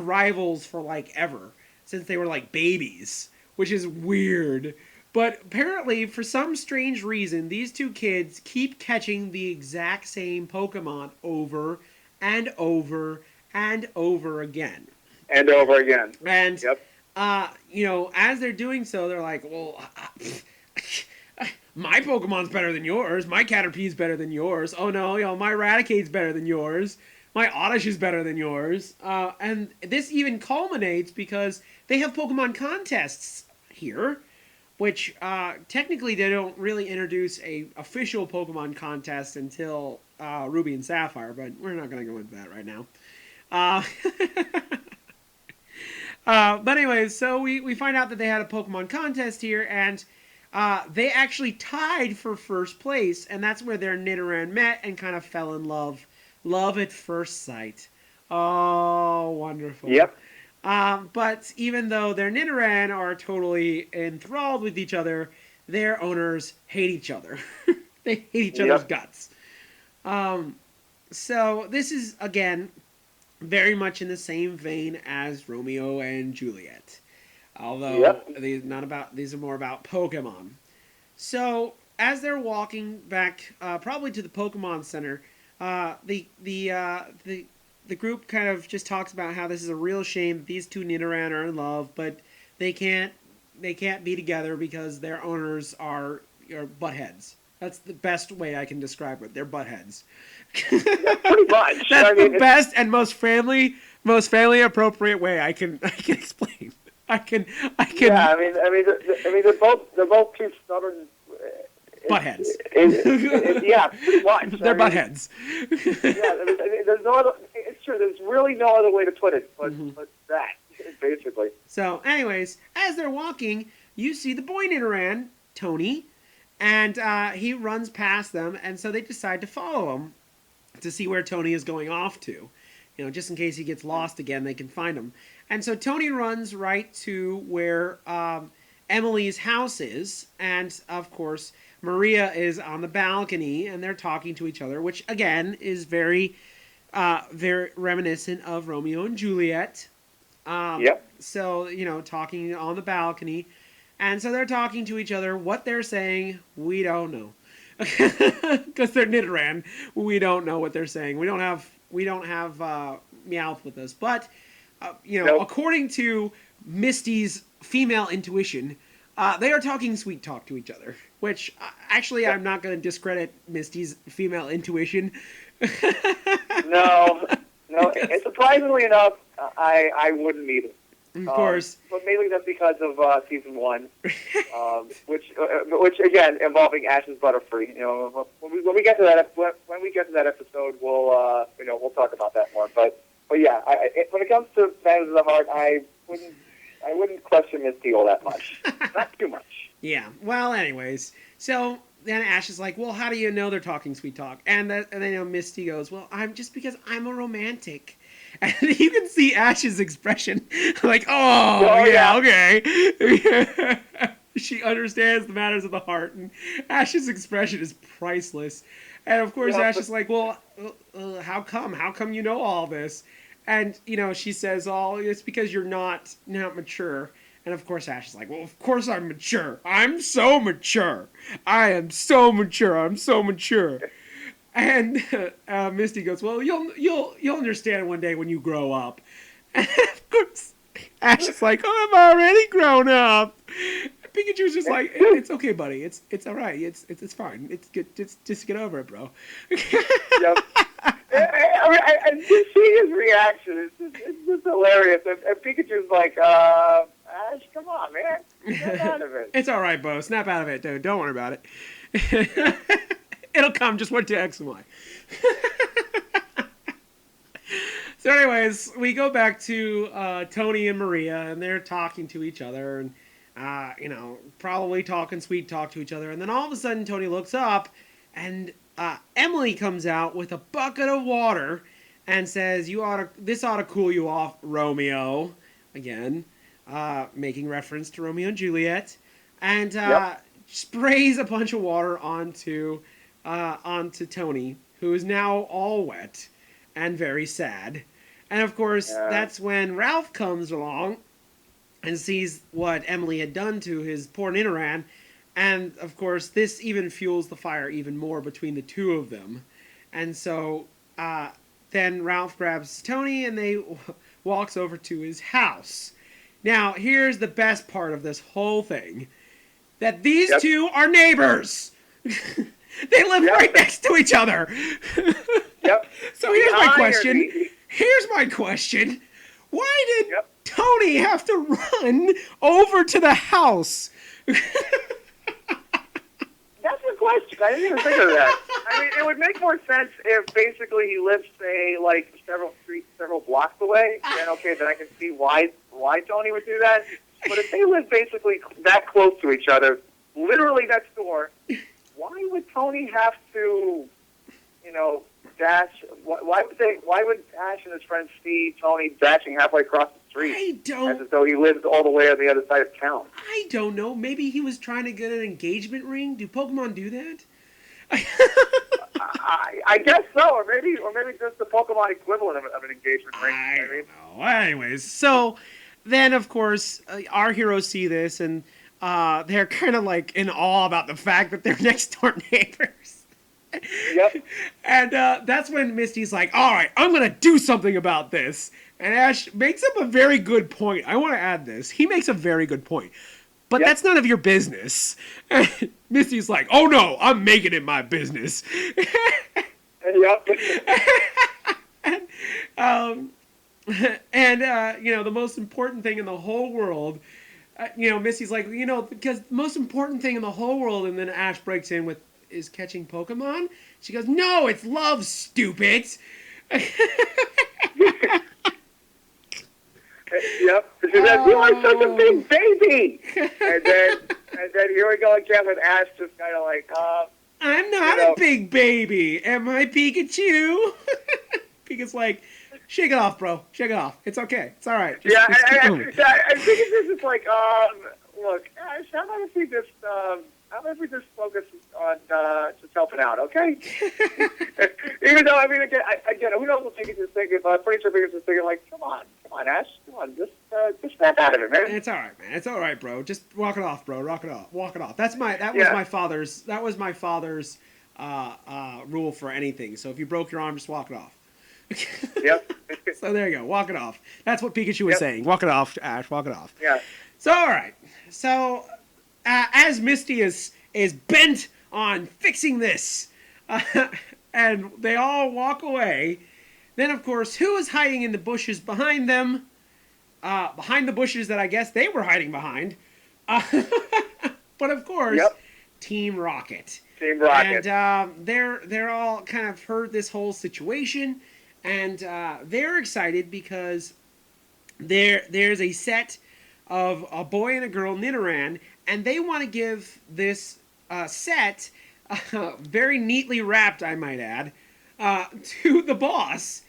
rivals for like ever, since they were like babies, which is weird. But apparently, for some strange reason, these two kids keep catching the exact same Pokemon over and over and over again. And over again. And, yep. As they're doing so, they're like, well, my Pokemon's better than yours. My Caterpie's better than yours. Oh, no, my Raticate's better than yours. My Oddish is better than yours. And this even culminates because they have Pokemon contests here, which technically they don't really introduce a official Pokemon contest until Ruby and Sapphire, but we're not going to go into that right now. But anyways, so we find out that they had a Pokemon contest here, and they actually tied for first place, and that's where their Nidoran met and kind of fell in love. Love at first sight. Oh, wonderful. Yep. But even though their Nidoran are totally enthralled with each other, their owners hate each other. They hate each other's guts. So this is, again, very much in the same vein as Romeo and Juliet. Although these are more about Pokemon. So as they're walking back, probably to the Pokemon Center, the group kind of just talks about how this is a real shame that these two Nidoran are in love, but they can't be together because their owners are buttheads. That's the best way I can describe it. They're buttheads. Yeah, pretty much. That's the best and most family appropriate way I can explain. I can. Yeah, I mean, they're both too stubborn. Buttheads. Yeah, pretty much. They're buttheads. There's no other. It's true. There's really no other way to put it, but that basically. So, anyways, as they're walking, you see the boy Nidoran, Tony, and he runs past them, and so they decide to follow him to see where Tony is going off to. Just in case he gets lost again, they can find him. And so Tony runs right to where Emily's house is, and of course Maria is on the balcony, and they're talking to each other, which again is very reminiscent of Romeo and Juliet. Yep. So talking on the balcony, and so they're talking to each other. What they're saying, we don't know, because they're Nidoran. We don't know what they're saying. We don't have Meowth with us, but according to Misty's female intuition, they are talking sweet talk to each other, which actually I'm not going to discredit Misty's female intuition. No. And surprisingly enough, I wouldn't either. Of course. But mainly that's because of season 1, which again involving Ash's Butterfree. You know, when we get to that episode, we'll talk about that more. But yeah, when it comes to Matters of the Heart, I wouldn't question Misty all that much. Not too much. Yeah. Well, anyways, so then Ash is like, well, how do you know they're talking sweet talk? And then Misty goes, well, because I'm a romantic. And you can see Ash's expression, like, oh yeah, okay. She understands the matters of the heart, and Ash's expression is priceless. And of course, Ash is like, well, how come? How come you know all this? And, she says, it's because you're not mature. And of course, Ash is like, well, of course I'm mature. I'm so mature. I am so mature. I'm so mature. And Misty goes, well, you'll understand one day when you grow up. And of course, Ash is like, oh, I'm already grown up. And Pikachu's just like, it's okay, buddy. It's all right. It's fine. It's good. Just get over it, bro. Yep. I see his reaction. It's just hilarious. And Pikachu's like, Ash, come on, man. Snap out of it. It's all right, Bo. Snap out of it, dude. Don't worry about it. It'll come. Just wait till X and Y. So anyways, we go back to Tony and Maria, and they're talking to each other, and, probably talking sweet talk to each other. And then all of a sudden, Tony looks up, and Emily comes out with a bucket of water and says, this ought to cool you off, Romeo. Again, making reference to Romeo and Juliet. And sprays a bunch of water onto Tony, who is now all wet and very sad. And of course, that's when Ralph comes along and sees what Emily had done to his poor Nidoran. And of course, this even fuels the fire even more between the two of them. And so then Ralph grabs Tony and they walks over to his house. Now, here's the best part of this whole thing. That these two are neighbors. They live right next to each other. Yep. So here's my question. Why did Tony have to run over to the house? That's a question. I didn't even think of that. I mean, it would make more sense if basically he lives, say, like several blocks away. Then then I can see why Tony would do that. But if they live basically that close to each other, literally next door, why would Tony have to, dash? Why would Ash and his friend see Tony dashing halfway across the street? As though he lives all the way on the other side of town. I don't know. Maybe he was trying to get an engagement ring. Do Pokemon do that? I guess so, or maybe just the Pokemon equivalent of an engagement ring. I don't know. Anyways, so then of course our heroes see this and they're kind of like in awe about the fact that they're next door neighbors. Yep. And that's when Misty's like, all right, I'm going to do something about this. And Ash makes up a very good point. I want to add this. He makes a very good point. But that's none of your business. And Misty's like, oh no, I'm making it my business. Yep. And the most important thing in the whole world, Misty's like, because the most important thing in the whole world, and then Ash breaks in with, is catching Pokemon? She goes, no, it's love, stupid. Yep. She says, you are such a big baby. And then here we go again with Ash just kind of like, I'm not a big baby. Am I Pikachu? Pikachu's like, shake it off, bro. Shake it off. It's okay. It's all right. Just keep moving. I think it's just like, look, Ash, how about if we just focus on just helping out, okay? Even though, I mean, again, who knows what Pikachu's thinking, but I'm pretty sure Pikachu's thinking, like, come on, Ash, come on, just snap out of it, man. It's all right, man. It's all right, bro. Just walk it off, bro. Walk it off. That was my father's rule for anything. So if you broke your arm, just walk it off. Yep. So there you go. Walk it off. That's what Pikachu was saying. Walk it off, Ash. Walk it off. Yeah. So all right. So as Misty is bent on fixing this, and they all walk away. Then, of course, who is hiding in the bushes behind them? behind the bushes that I guess they were hiding behind. But of course, Team Rocket. Team Rocket. And they're all kind of heard this whole situation, and they're excited because there's a set of a boy and a girl Nidoran, and they want to give this set, very neatly wrapped, I might add, to the boss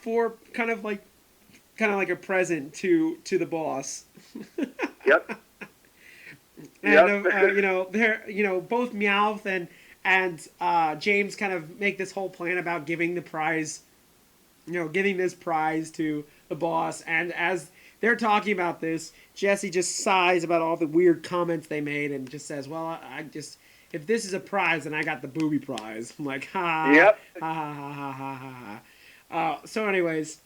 for kind of like a present to the boss. Yep. And both Meowth and James kind of make this whole plan about giving the prize, giving this prize to the boss. And as they're talking about this, Jesse just sighs about all the weird comments they made and just says, "Well, if this is a prize, then I got the booby prize." I'm like, ha, yep. ha, ha, ha, ha, ha, ha. So anyways,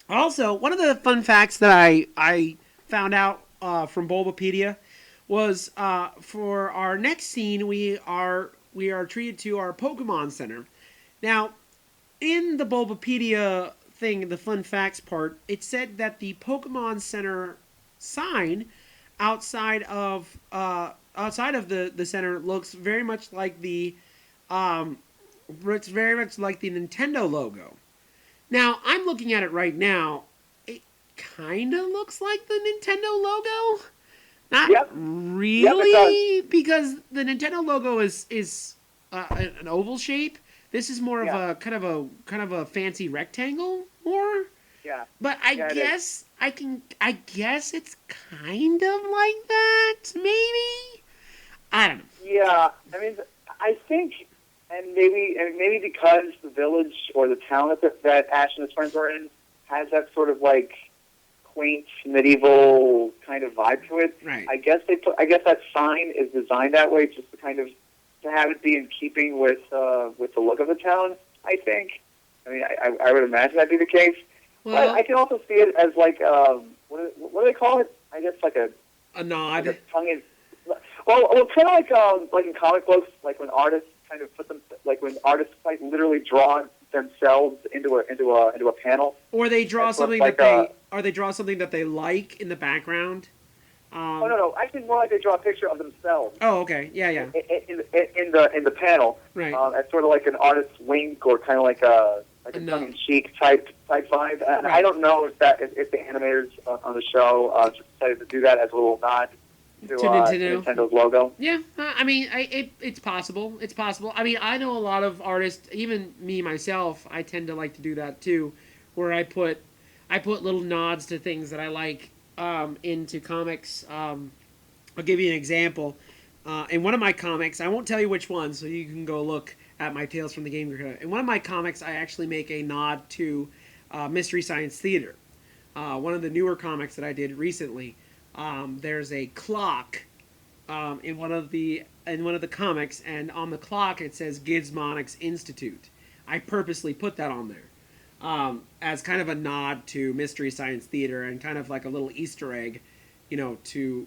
also, one of the fun facts that I found out from Bulbapedia was for our next scene, we are treated to our Pokemon Center. Now, in the Bulbapedia thing, the fun facts part, it said that the Pokemon Center sign outside of the center looks very much like the Nintendo logo. Now, I'm looking at it right now. It kind of looks like the Nintendo logo. Not really, because the Nintendo logo is an oval shape. This is more of a kind of a fancy rectangle, more. Yeah. But I guess it's kind of like that, maybe. I don't know. Yeah, I mean, I think, and maybe because the village or the town that Ash and his friends are in has that sort of like quaint medieval kind of vibe to it. Right. I guess that sign is designed that way just to have it be in keeping with the look of the town. I think. I mean, I would imagine that'd be the case. Well, but I can also see it as like what do they call it? I guess like a nod. Like a tongue in. Well, kind of like in comic books, like when artists kind of put them, like when artists like literally draw themselves into a panel. Or they draw something they draw something that they like in the background. No. Actually, more like they draw a picture of themselves. Oh, okay. Yeah. In the panel. Right. As sort of like an artist's wink, or kind of like a tongue-in-cheek type vibe. And right. I don't know if the animators on the show just decided to do that as a little nod to Nintendo's logo. Yeah, I mean, it's possible. It's possible. I mean, I know a lot of artists, even me myself, I tend to like to do that too, where I put little nods to things that I like into comics. I'll give you an example. In one of my comics, I won't tell you which one, so you can go look at my Tales from the Game Grid. In one of my comics, I actually make a nod to Mystery Science Theater. One of the newer comics that I did recently. There's a clock in one of the comics, and on the clock it says Gizmonics Institute. I purposely put that on there as kind of a nod to Mystery Science Theater and kind of like a little Easter egg,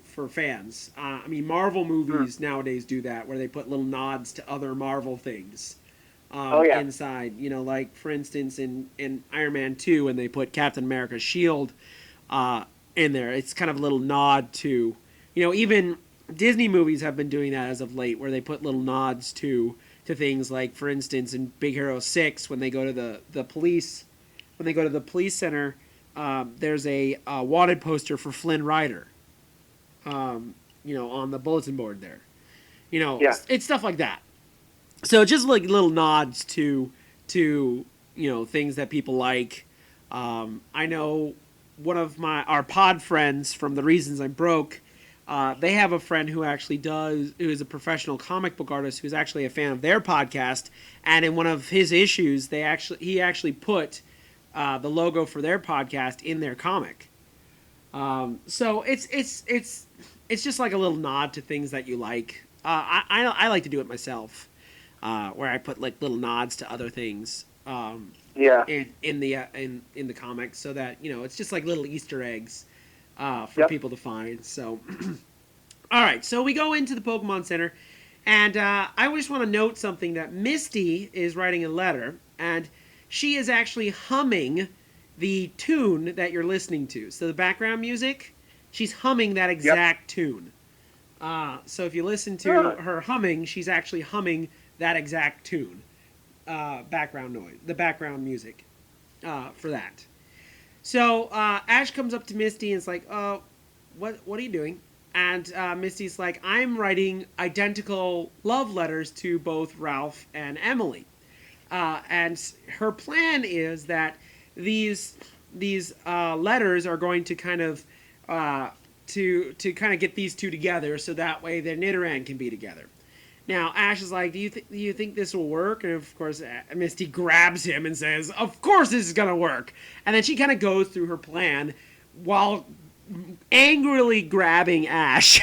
for fans. I mean, Marvel movies nowadays do that, where they put little nods to other Marvel things inside. Like for instance in Iron Man 2, when they put Captain America's shield in there, it's kind of a little nod to, even Disney movies have been doing that as of late, where they put little nods to things. Like for instance in Big Hero 6, when they go to the police center, there's a wanted poster for Flynn Rider, on the bulletin board there. It's stuff like that. So just like little nods to things that people like. I know one of our pod friends from The Reasons I'm Broke, they have a friend who is a professional comic book artist who's actually a fan of their podcast, and in one of his issues, he actually put the logo for their podcast in their comic. So it's just like a little nod to things that you like. I like to do it myself, where I put like little nods to other things. In the comics, so that it's just like little Easter eggs for people to find. So all right, so we go into the Pokemon Center, and I just want to note something, that Misty is writing a letter, and she is actually humming the tune that you're listening to. So the background music, she's humming that exact tune. So if you listen to her humming, she's actually humming that exact tune. Background noise, the background music for that. So Ash comes up to Misty and is like, what are you doing? And Misty's like, I'm writing identical love letters to both Ralph and Emily. And her plan is that these letters are going to kind of to kind of get these two together, so that way their Nidoran can be together. Now Ash is like, do you think this will work? And of course Misty grabs him and says, of course this is gonna work. And then she kind of goes through her plan while angrily grabbing Ash.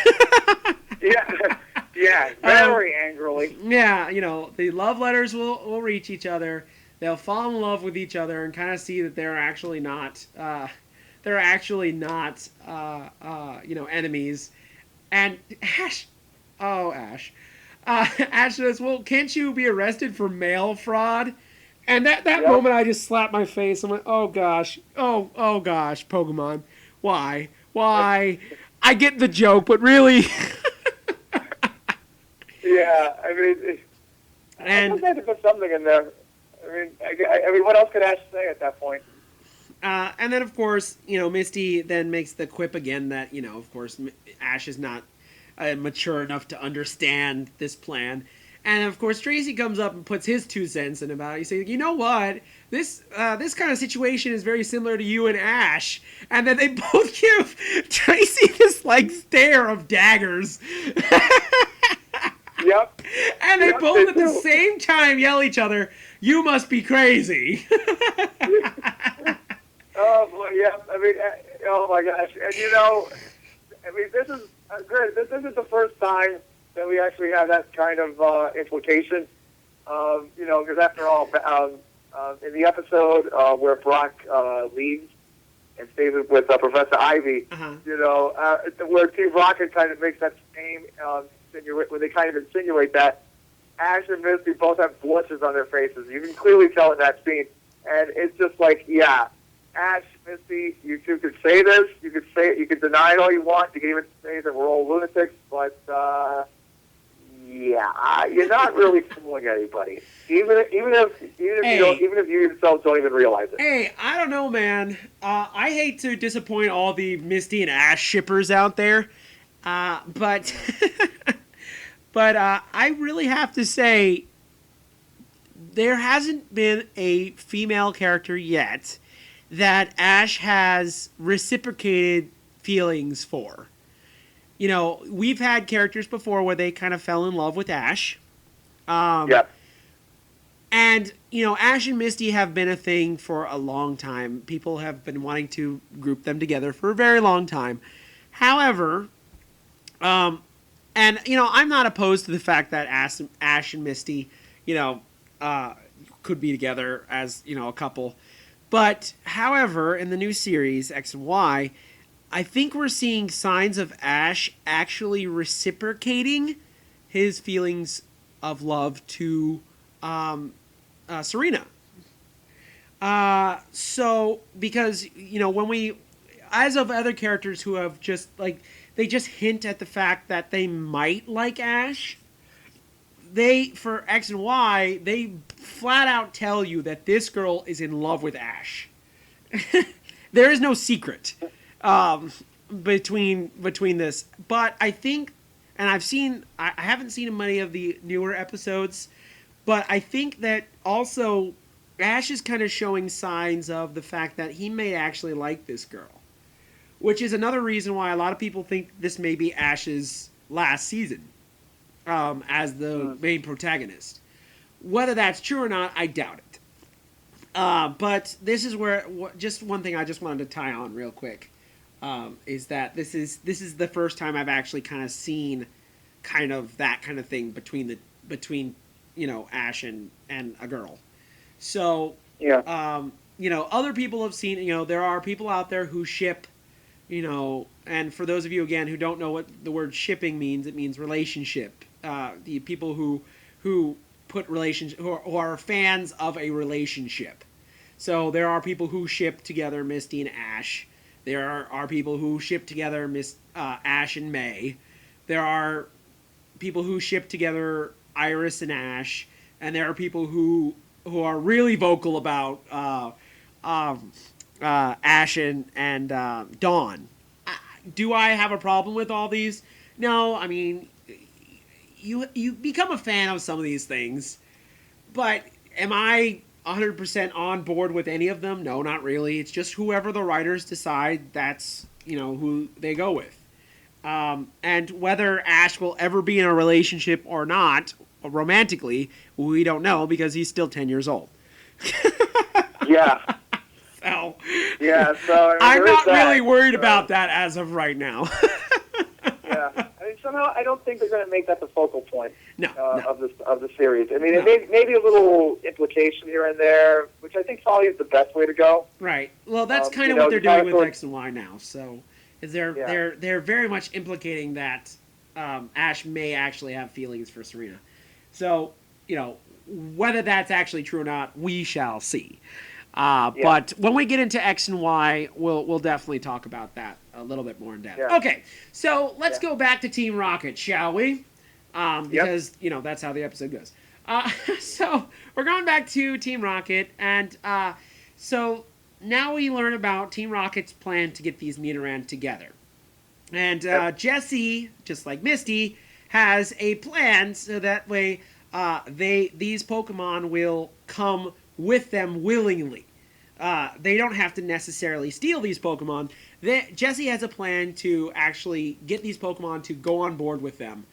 Yeah, very angrily. Yeah, the love letters will reach each other. They'll fall in love with each other and kind of see that they're actually not enemies. And Ash, Ash says, well, can't you be arrested for mail fraud? And that moment I just slapped my face. I'm like, oh gosh, Pokemon, why? I get the joke, but really. Yeah, I mean, I had to put something in there. I mean, what else could Ash say at that point? And then, of course, Misty then makes the quip again that, of course, Ash is not mature enough to understand this plan. And, of course, Tracy comes up and puts his 2 cents in about it. He says, you know what? This kind of situation is very similar to you and Ash. And then they both give Tracy this, stare of daggers. Yep. And they both at the same time yell at each other, you must be crazy. Oh, boy, yeah. I mean, oh, my gosh. And, this is good. This isn't the first time that we actually have that kind of implication. Because after all, in the episode where Brock leaves and stays with Professor Ivy, where Team Rocket kind of makes that same where they kind of insinuate that Ash and Misty both have blushes on their faces. You can clearly tell in that scene. And it's just like, yeah, Ash, Misty, you two could say this, you could deny it all you want, you can even say that we're all lunatics, but you're not really fooling anybody. Even if you yourself don't even realize it. Hey, I don't know, man. I hate to disappoint all the Misty and Ash shippers out there, but I really have to say there hasn't been a female character yet that Ash has reciprocated feelings for. We've had characters before where they kind of fell in love with Ash. Yeah. And, Ash and Misty have been a thing for a long time. People have been wanting to group them together for a very long time. However, I'm not opposed to the fact that Ash and Misty, could be together as, a couple. But, however, in the new series, X and Y, I think we're seeing signs of Ash actually reciprocating his feelings of love to Serena. Because, as of other characters who have just, they just hint at the fact that they might like Ash, for X and Y, they flat out tell you that this girl is in love with Ash. There is no secret between this. But I think, and I haven't seen many of the newer episodes, but I think that also Ash is kind of showing signs of the fact that he may actually like this girl. Which is another reason why a lot of people think this may be Ash's last season as the main protagonist. Whether that's true or not, I doubt it. But this is where just one thing I just wanted to tie on real quick is that this is the first time I've actually kind of seen kind of that kind of thing between Ash and a girl. So other people have seen there are people out there who ship. And for those of you, again, who don't know what the word shipping means, it means relationship. The people who put relationship, who are fans of a relationship. So there are people who ship together Misty and Ash. There are people who ship together Ash and May. There are people who ship together Iris and Ash, and there are people who are really vocal about Ash and Dawn. Do I have a problem with all these? No, I mean, you become a fan of some of these things, but am I 100% on board with any of them? No, not really. It's just whoever the writers decide, that's, who they go with. And whether Ash will ever be in a relationship or not, romantically, we don't know because he's still 10 years old. Yeah. So, so I'm not really worried about that as of right now. Yeah. I mean, somehow I don't think they're going to make that the focal point no. of the series. I mean, it may be a little implication here and there, which I think probably is the best way to go. Right. Well, that's kind of what they're doing with X and Y now. So, they're very much implicating that Ash may actually have feelings for Serena. So, whether that's actually true or not, we shall see. But when we get into X and Y, we'll definitely talk about that a little bit more in depth. Yeah. Okay, so let's go back to Team Rocket, shall we? Because, that's how the episode goes. So we're going back to Team Rocket, and so now we learn about Team Rocket's plan to get these Nidoran together. And Jessie, just like Misty, has a plan so that way these Pokemon will come with them willingly. They don't have to necessarily steal these Pokemon. Jessie has a plan to actually get these Pokemon to go on board with them.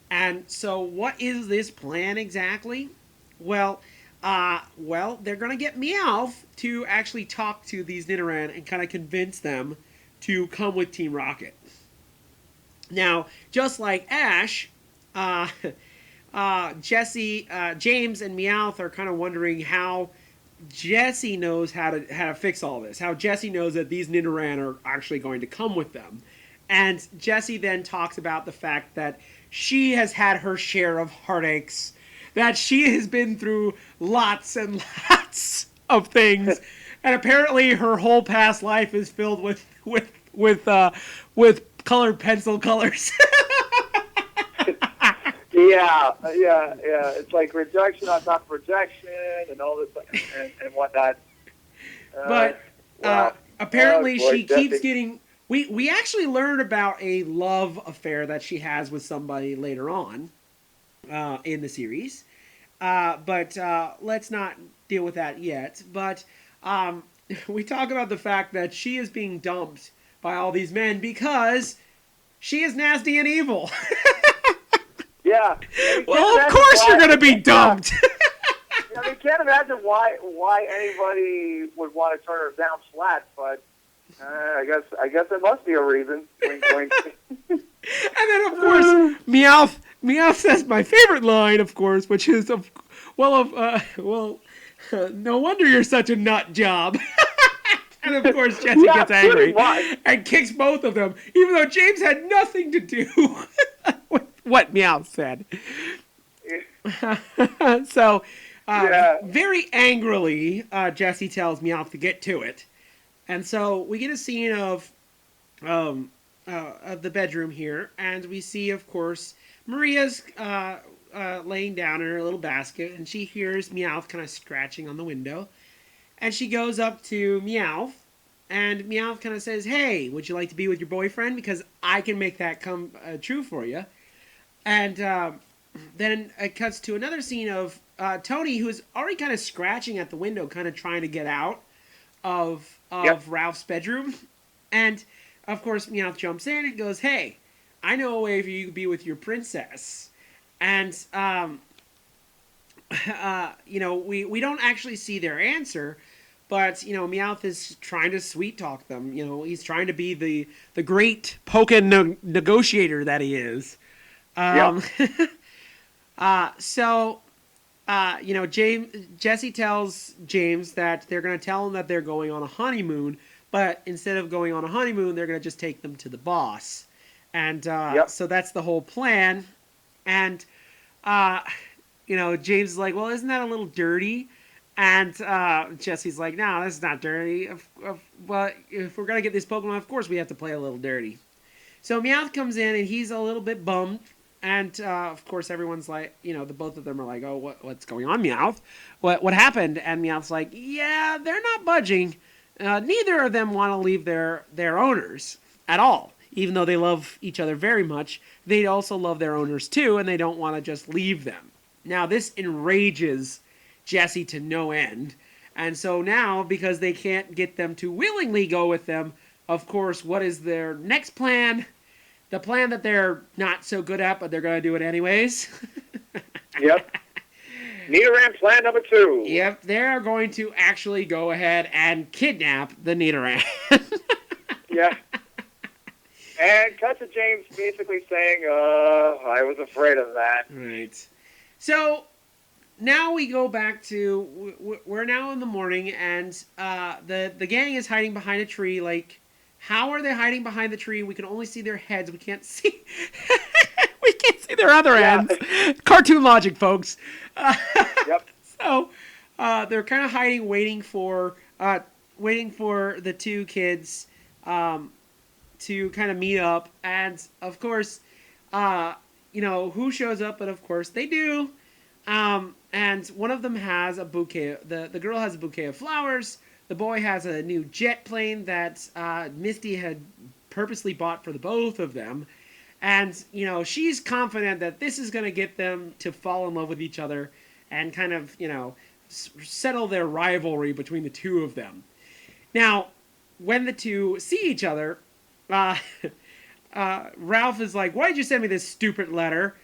And so what is this plan exactly? Well, they're going to get Meowth to actually talk to these Nidoran and kind of convince them to come with Team Rocket. Now, just like Ash, Jessie, James, and Meowth are kind of wondering how Jessie knows how to fix all this. How Jessie knows that these Nidoran are actually going to come with them. And Jessie then talks about the fact that she has had her share of heartaches, that she has been through lots and lots of things, and apparently her whole past life is filled with colored pencil colors. Yeah. It's like rejection on top of rejection and all this and whatnot. But apparently she Jessie keeps getting... We actually learn about a love affair that she has with somebody later on in the series. But let's not deal with that yet. But we talk about the fact that she is being dumped by all these men because she is nasty and evil. Yeah. Well, of course you're going to be dumped. Yeah. I can't imagine why anybody would want to turn her down flat, but I guess there must be a reason. Wink, wink. And then, of course, Meowth says my favorite line, of course, which is, no wonder you're such a nut job. And, of course, Jessie gets angry and kicks both of them, even though James had nothing to do with what Meowth said. So, very angrily, Jessie tells Meowth to get to it. And so we get a scene of the bedroom here, and we see, of course, Maria's laying down in her little basket, and she hears Meowth kind of scratching on the window. And she goes up to Meowth, and Meowth kind of says, "Hey, would you like to be with your boyfriend? Because I can make that come true for you." And then it cuts to another scene of Tony, who is already kind of scratching at the window, kind of trying to get out of Ralph's bedroom. And, of course, Meowth jumps in and goes, "Hey, I know a way for you to be with your princess." And, we don't actually see their answer, but, Meowth is trying to sweet-talk them. He's trying to be the great Poké negotiator that he is. Jessie tells James that they're going to tell him that they're going on a honeymoon, but instead of going on a honeymoon, they're going to just take them to the boss. And so that's the whole plan. And, James is like, "Well, isn't that a little dirty?" And Jesse's like, no, this is not dirty. But if we're going to get this Pokemon, of course we have to play a little dirty. So Meowth comes in, and he's a little bit bummed. And, of course, everyone's like, the both of them are like, oh, what's going on, Meowth? What happened? And Meowth's like, yeah, they're not budging. Neither of them want to leave their owners at all. Even though they love each other very much, they also love their owners too, and they don't want to just leave them. Now, this enrages Jesse to no end. And so now, because they can't get them to willingly go with them, of course, what is their next plan? The plan that they're not so good at, but they're going to do it anyways. Yep. Nidoran plan number 2. Yep, they're going to actually go ahead and kidnap the Nidoran. Yeah. And cut to James basically saying, I was afraid of that. Right. So, now we go back to, we're now in the morning, and the gang is hiding behind a tree. Like, how are they hiding behind the tree? We can only see their heads. We can't see we can't see their other ends. Cartoon logic, folks. Yep. So they're kind of hiding, waiting for the two kids to kind of meet up. And of course, who shows up? But of course they do. And one of them has a bouquet. The girl has a bouquet of flowers. The boy has a new jet plane that Misty had purposely bought for the both of them. And, she's confident that this is going to get them to fall in love with each other and kind of, settle their rivalry between the two of them. Now, when the two see each other, Ralph is like, why did you send me this stupid letter?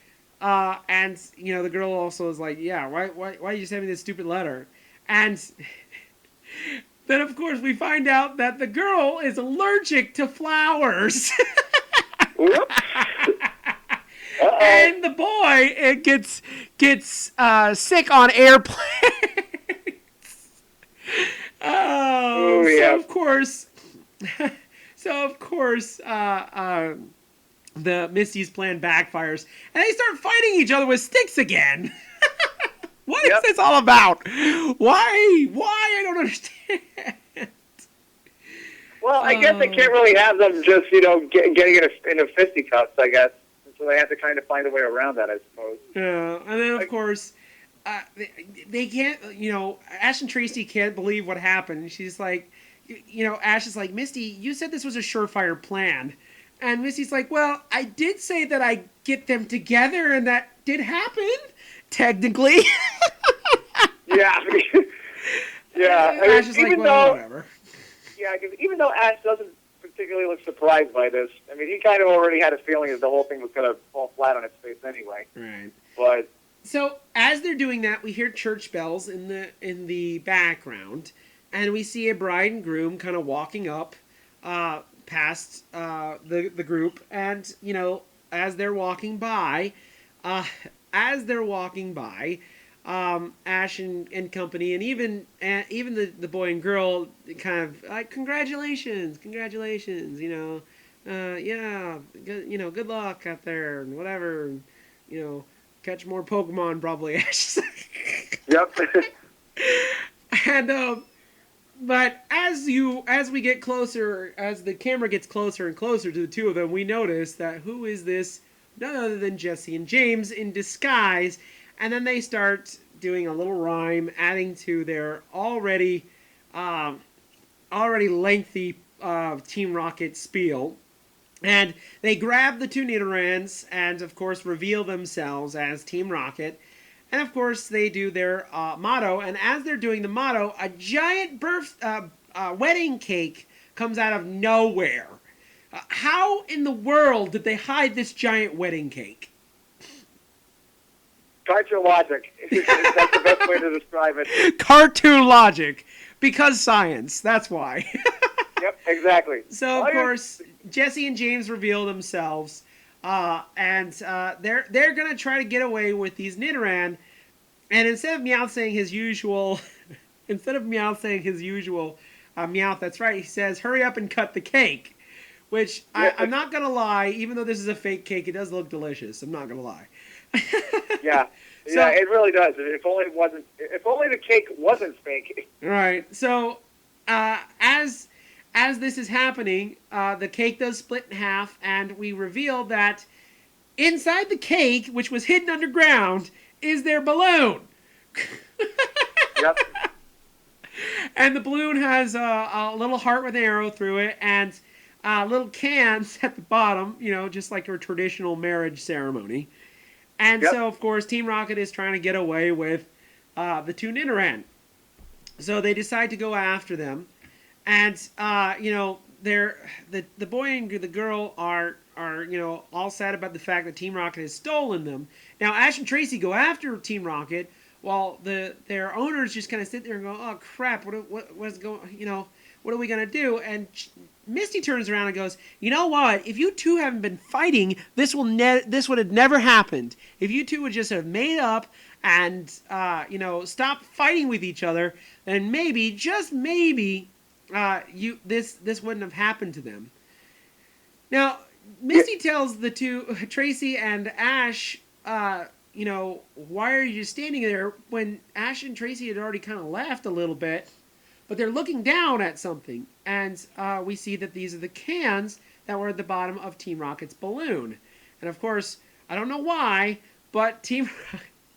And, the girl also is like, yeah, why did you send me this stupid letter? And then, of course, we find out that the girl is allergic to flowers. Whoops. And the boy gets sick on airplanes. Oh, yeah. So of course, the Misty's plan backfires, and they start fighting each other with sticks again. What is this all about? Why? I don't understand. Well, I guess they can't really have them just, getting in a fisticuffs, I guess. So they have to kind of find a way around that, I suppose. Yeah, and then, of course, they can't, Ash and Tracy can't believe what happened. She's like, Ash is like, Misty, you said this was a surefire plan. And Misty's like, well, I did say that I get them together, and that did happen, technically. Yeah. Yeah. Ash is like, well, whatever. Yeah, because even though Ash doesn't particularly look surprised by this, I mean, he kind of already had a feeling that the whole thing was going to fall flat on its face anyway. Right. But so as they're doing that, we hear church bells in the background, and we see a bride and groom kind of walking up past the group, and as they're walking by, Ash and company, and even the boy and girl kind of like, congratulations, yeah, good luck out there and whatever, and, catch more Pokemon probably. Ash. Yep. And but as we get closer, as the camera gets closer and closer to the two of them, we notice that who is this? None other than Jesse and James in disguise. And then they start doing a little rhyme, adding to their already lengthy Team Rocket spiel. And they grab the two Nidorans and, of course, reveal themselves as Team Rocket. And, of course, they do their motto. And as they're doing the motto, a giant wedding cake comes out of nowhere. How in the world did they hide this giant wedding cake? Cartoon logic. That's the best way to describe it. Cartoon logic. Because science. That's why. Yep, exactly. So, of course, Jesse and James reveal themselves. And they're going to try to get away with these Nidoran. And instead of Meowth saying his usual... Meowth, that's right, he says, hurry up and cut the cake. Which, I'm not going to lie, even though this is a fake cake, it does look delicious. I'm not going to lie. Yeah. Yeah, it really does. If only the cake wasn't spanky. Right. So, as this is happening, the cake does split in half, and we reveal that inside the cake, which was hidden underground, is their balloon. Yep. And the balloon has a little heart with an arrow through it, and little cans at the bottom, just like your traditional marriage ceremony. And so, of course, Team Rocket is trying to get away with the two Nidoran. So they decide to go after them. And, the boy and the girl are all sad about the fact that Team Rocket has stolen them. Now, Ash and Tracy go after Team Rocket, while their owners just kind of sit there and go, oh, crap, what's going, what are we going to do? And Misty turns around and goes, you know what? If you two haven't been fighting, this would have never happened. If you two would just have made up and, stop fighting with each other, then maybe, just maybe, this wouldn't have happened to them. Now, Misty tells the two, Tracy and Ash, why are you standing there when Ash and Tracy had already kind of left a little bit, but they're looking down at something, and we see that these are the cans that were at the bottom of Team Rocket's balloon. And of course, I don't know why, but Team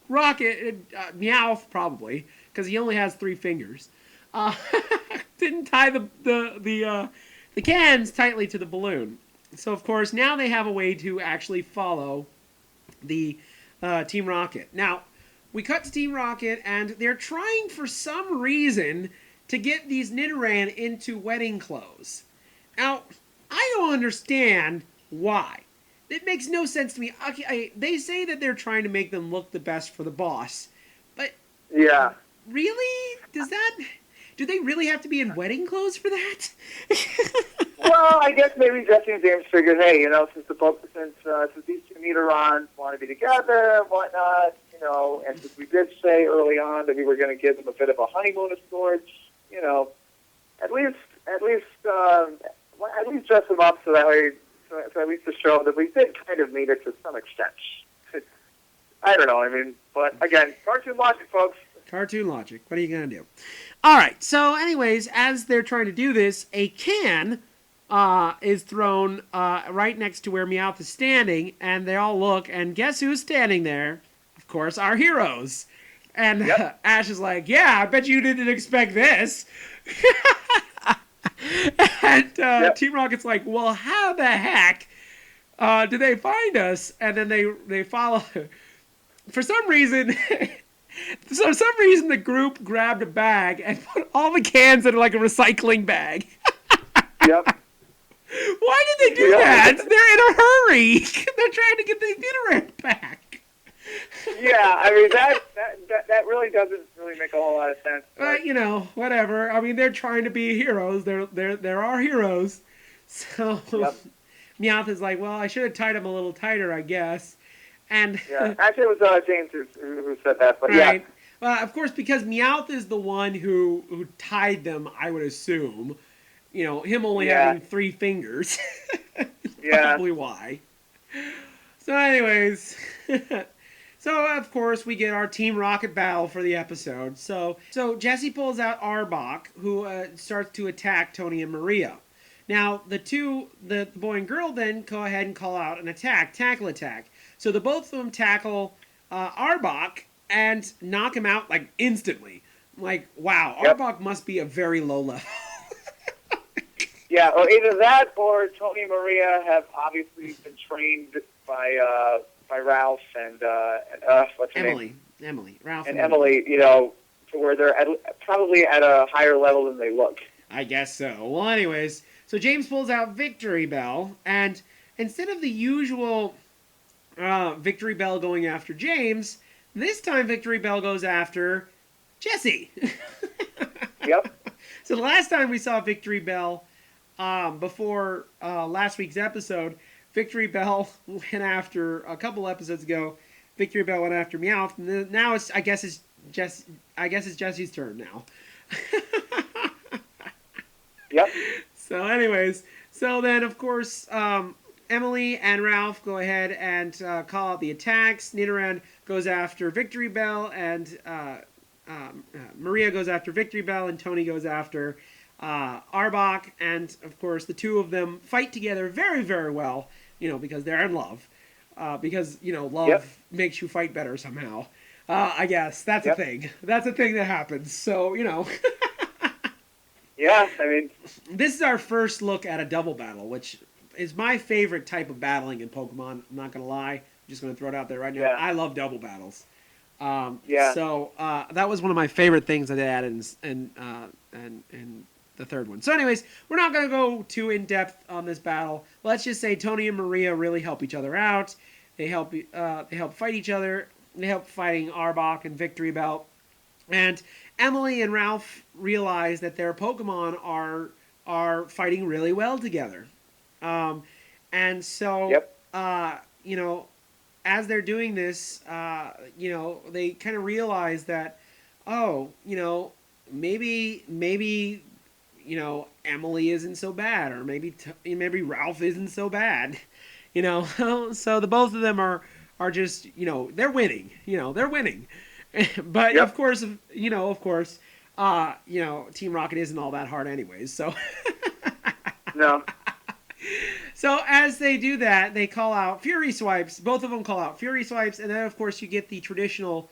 Rocket, Meowth probably, because he only has 3 fingers, didn't tie the cans tightly to the balloon. So of course, now they have a way to actually follow the Team Rocket. Now, we cut to Team Rocket, and they're trying for some reason to get these Nidoran into wedding clothes. Now, I don't understand why. It makes no sense to me. Okay, they say that they're trying to make them look the best for the boss, but yeah, really? Do they really have to be in wedding clothes for that? Well, I guess maybe Jesse and James figured, hey, since these two Nidorans want to be together and whatnot, and since we did say early on that we were going to give them a bit of a honeymoon of sorts, at least dress them up so that way, so at least to show that we did kind of meet it to some extent. I don't know. But again, cartoon logic, folks. Cartoon logic. What are you going to do? All right. So, anyways, as they're trying to do this, a can is thrown right next to where Meowth is standing, and they all look, and guess who's standing there? Of course, our heroes. And Ash is like, yeah, I bet you didn't expect this. And Team Rocket's like, well, how the heck did they find us? And then they follow. For some reason, the group grabbed a bag and put all the cans in like a recycling bag. Yep. Why did they do that? They're in a hurry. They're trying to get the Nidoran back. Yeah, that really doesn't really make a whole lot of sense. But whatever. They're trying to be heroes. They're our heroes. So Meowth is like, well, I should have tied them a little tighter, I guess. And actually, it was James who said that. But right. Well, of course, because Meowth is the one who tied them, I would assume. Him only having 3 fingers. Probably why. So anyways, so of course we get our Team Rocket battle for the episode. So Jesse pulls out Arbok, who starts to attack Tony and Maria. Now the boy and girl then go ahead and call out an tackle attack. So the both of them tackle Arbok and knock him out like instantly. Like, wow, Arbok must be a very low level. Yeah, or either that or Tony and Maria have obviously been trained by Ralph and what's her name? Emily. Ralph and Emily, to where they're probably at a higher level than they look. I guess so. Well, anyways, so James pulls out Victory Bell, and instead of the usual Victory Bell going after James, this time Victory Bell goes after Jesse. Yep. So the last time we saw Victory Bell, before last week's episode, Victory Bell went after, a couple episodes ago, Victory Bell went after Meowth. Now I guess it's Jesse's turn now. Yep. So anyways, so then of course, Emily and Ralph go ahead and call out the attacks. Nidoran goes after Victory Bell, and Maria goes after Victory Bell, and Tony goes after Arbok. And, of course, the two of them fight together very, very well, because they're in love. Because, love makes you fight better somehow. I guess. That's a thing. That's a thing that happens. So, Yeah, I mean... This is our first look at a double battle, which is my favorite type of battling in Pokemon. I'm not going to lie. I'm just going to throw it out there right now. Yeah. I love double battles. So that was one of my favorite things that they added in the third one. So anyways, we're not going to go too in-depth on this battle. Let's just say Tony and Maria really help each other out. They help fight each other. They help fighting Arbok and Victory Bell. And Emily and Ralph realize that their Pokemon are fighting really well together. And so, as they're doing this, they kind of realize that, maybe Emily isn't so bad, or maybe Ralph isn't so bad, So the both of them are just, they're winning, they're winning. But of course, Team Rocket isn't all that hard anyways, so. No. So as they do that, they call out Fury Swipes. Both of them call out Fury Swipes, and then of course you get the traditional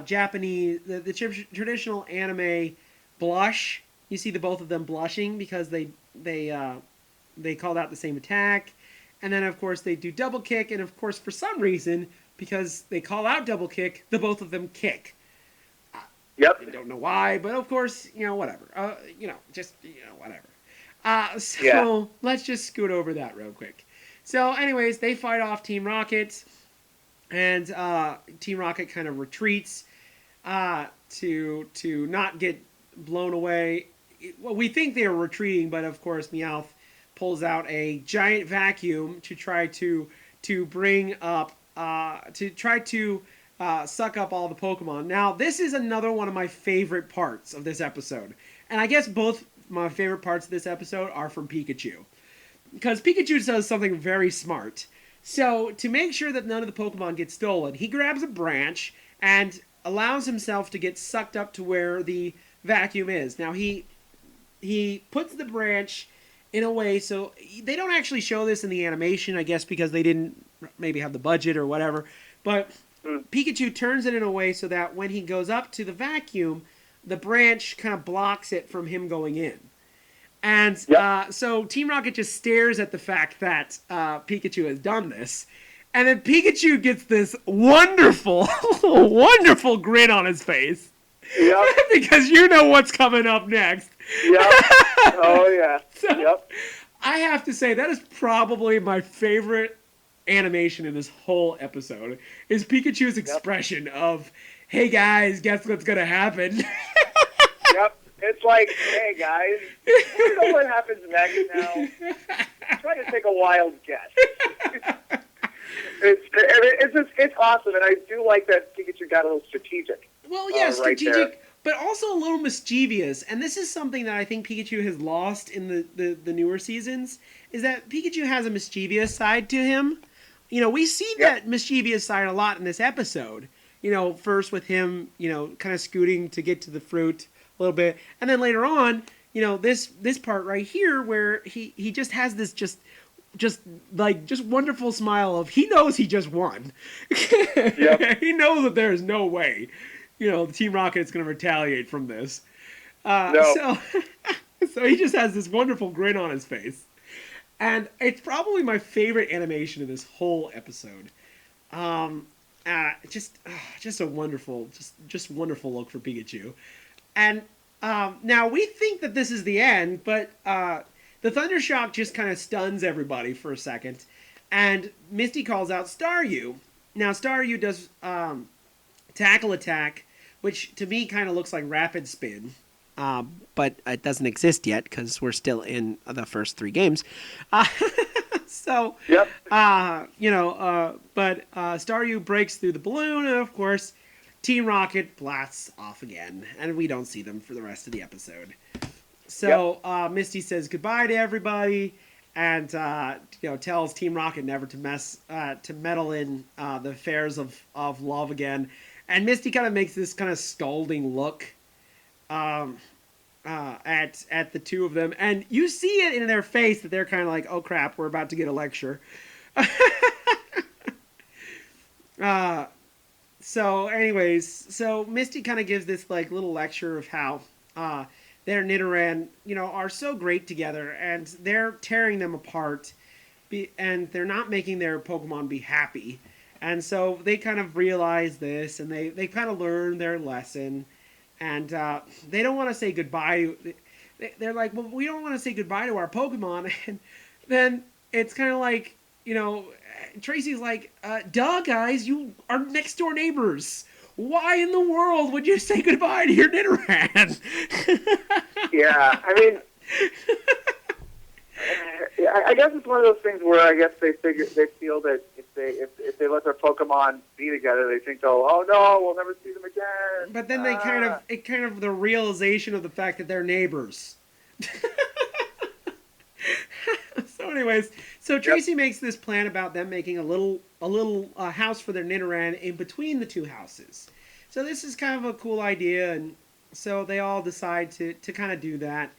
Japanese, the traditional anime blush. You see the both of them blushing because they called out the same attack, and then of course they do double kick, and of course for some reason, because they call out double kick, the both of them kick. Yep. I don't know why, but of course, whatever. Whatever. Let's just scoot over that real quick. So anyways, they fight off Team Rocket, and Team Rocket kind of retreats to not get blown away. Well, we think they are retreating, but of course Meowth pulls out a giant vacuum to try to bring up suck up all the Pokemon. Now, this is another one of my favorite parts of this episode. And I guess both my favorite parts of this episode are from Pikachu. Because Pikachu does something very smart. So, to make sure that none of the Pokemon get stolen, he grabs a branch and allows himself to get sucked up to where the vacuum is. Now, he puts the branch in a way, so they don't actually show this in the animation, I guess because they didn't maybe have the budget or whatever. But Pikachu turns it in a way so that when he goes up to the vacuum, the branch kind of blocks it from him going in. And so Team Rocket just stares at the fact that Pikachu has done this. And then Pikachu gets this wonderful, wonderful grin on his face. Yep. Because you know what's coming up next. Yep. Oh, yeah. So, I have to say, that is probably my favorite animation in this whole episode, is Pikachu's expression of, hey guys, guess what's gonna happen? Yep. It's like, hey guys, you know what happens next now? Try to take a wild guess. It's awesome, and I do like that Pikachu got a little strategic. Well, yeah, strategic, right, but also a little mischievous. And this is something that I think Pikachu has lost in the newer seasons, is that Pikachu has a mischievous side to him. We see that mischievous side a lot in this episode. First with him, kind of scooting to get to the fruit a little bit. And then later on, this part right here where he just has this just wonderful smile of, he knows he just won. Yep. He knows that there is no way, the Team Rocket is going to retaliate from this. No. So he just has this wonderful grin on his face. And it's probably my favorite animation in this whole episode. Just a wonderful, just wonderful look for Pikachu. And now we think that this is the end, but the Thunder Shock just kind of stuns everybody for a second. And Misty calls out Staryu. Now Staryu does Tackle Attack, which to me kind of looks like Rapid Spin. But it doesn't exist yet because we're still in the first 3 games. So, yep. But Staryu breaks through the balloon, and of course, Team Rocket blasts off again, and we don't see them for the rest of the episode. So, Misty says goodbye to everybody, and tells Team Rocket never to meddle in the affairs of love again. And Misty kind of makes this kind of scolding look at the two of them, and you see it in their face that they're kind of like, oh crap, we're about to get a lecture. So Misty kind of gives this like little lecture of how their Nidoran, are so great together, and they're tearing them apart, and they're not making their Pokemon be happy. And so they kind of realize this, and they kind of learn their lesson, and they don't want to say goodbye. They're like, well, we don't want to say goodbye to our Pokemon. And then it's kind of like, Tracy's like, duh, guys, you are next door neighbors. Why in the world would you say goodbye to your Nidoran? Yeah, I mean, I guess it's one of those things where I guess they feel that if they let their Pokemon be together, they think, oh no, we'll never see them again. But then the realization of the fact that they're neighbors. So anyways, Tracy makes this plan about them making a little house for their Nidoran in between the two houses. So this is kind of a cool idea, and so they all decide to kind of do that.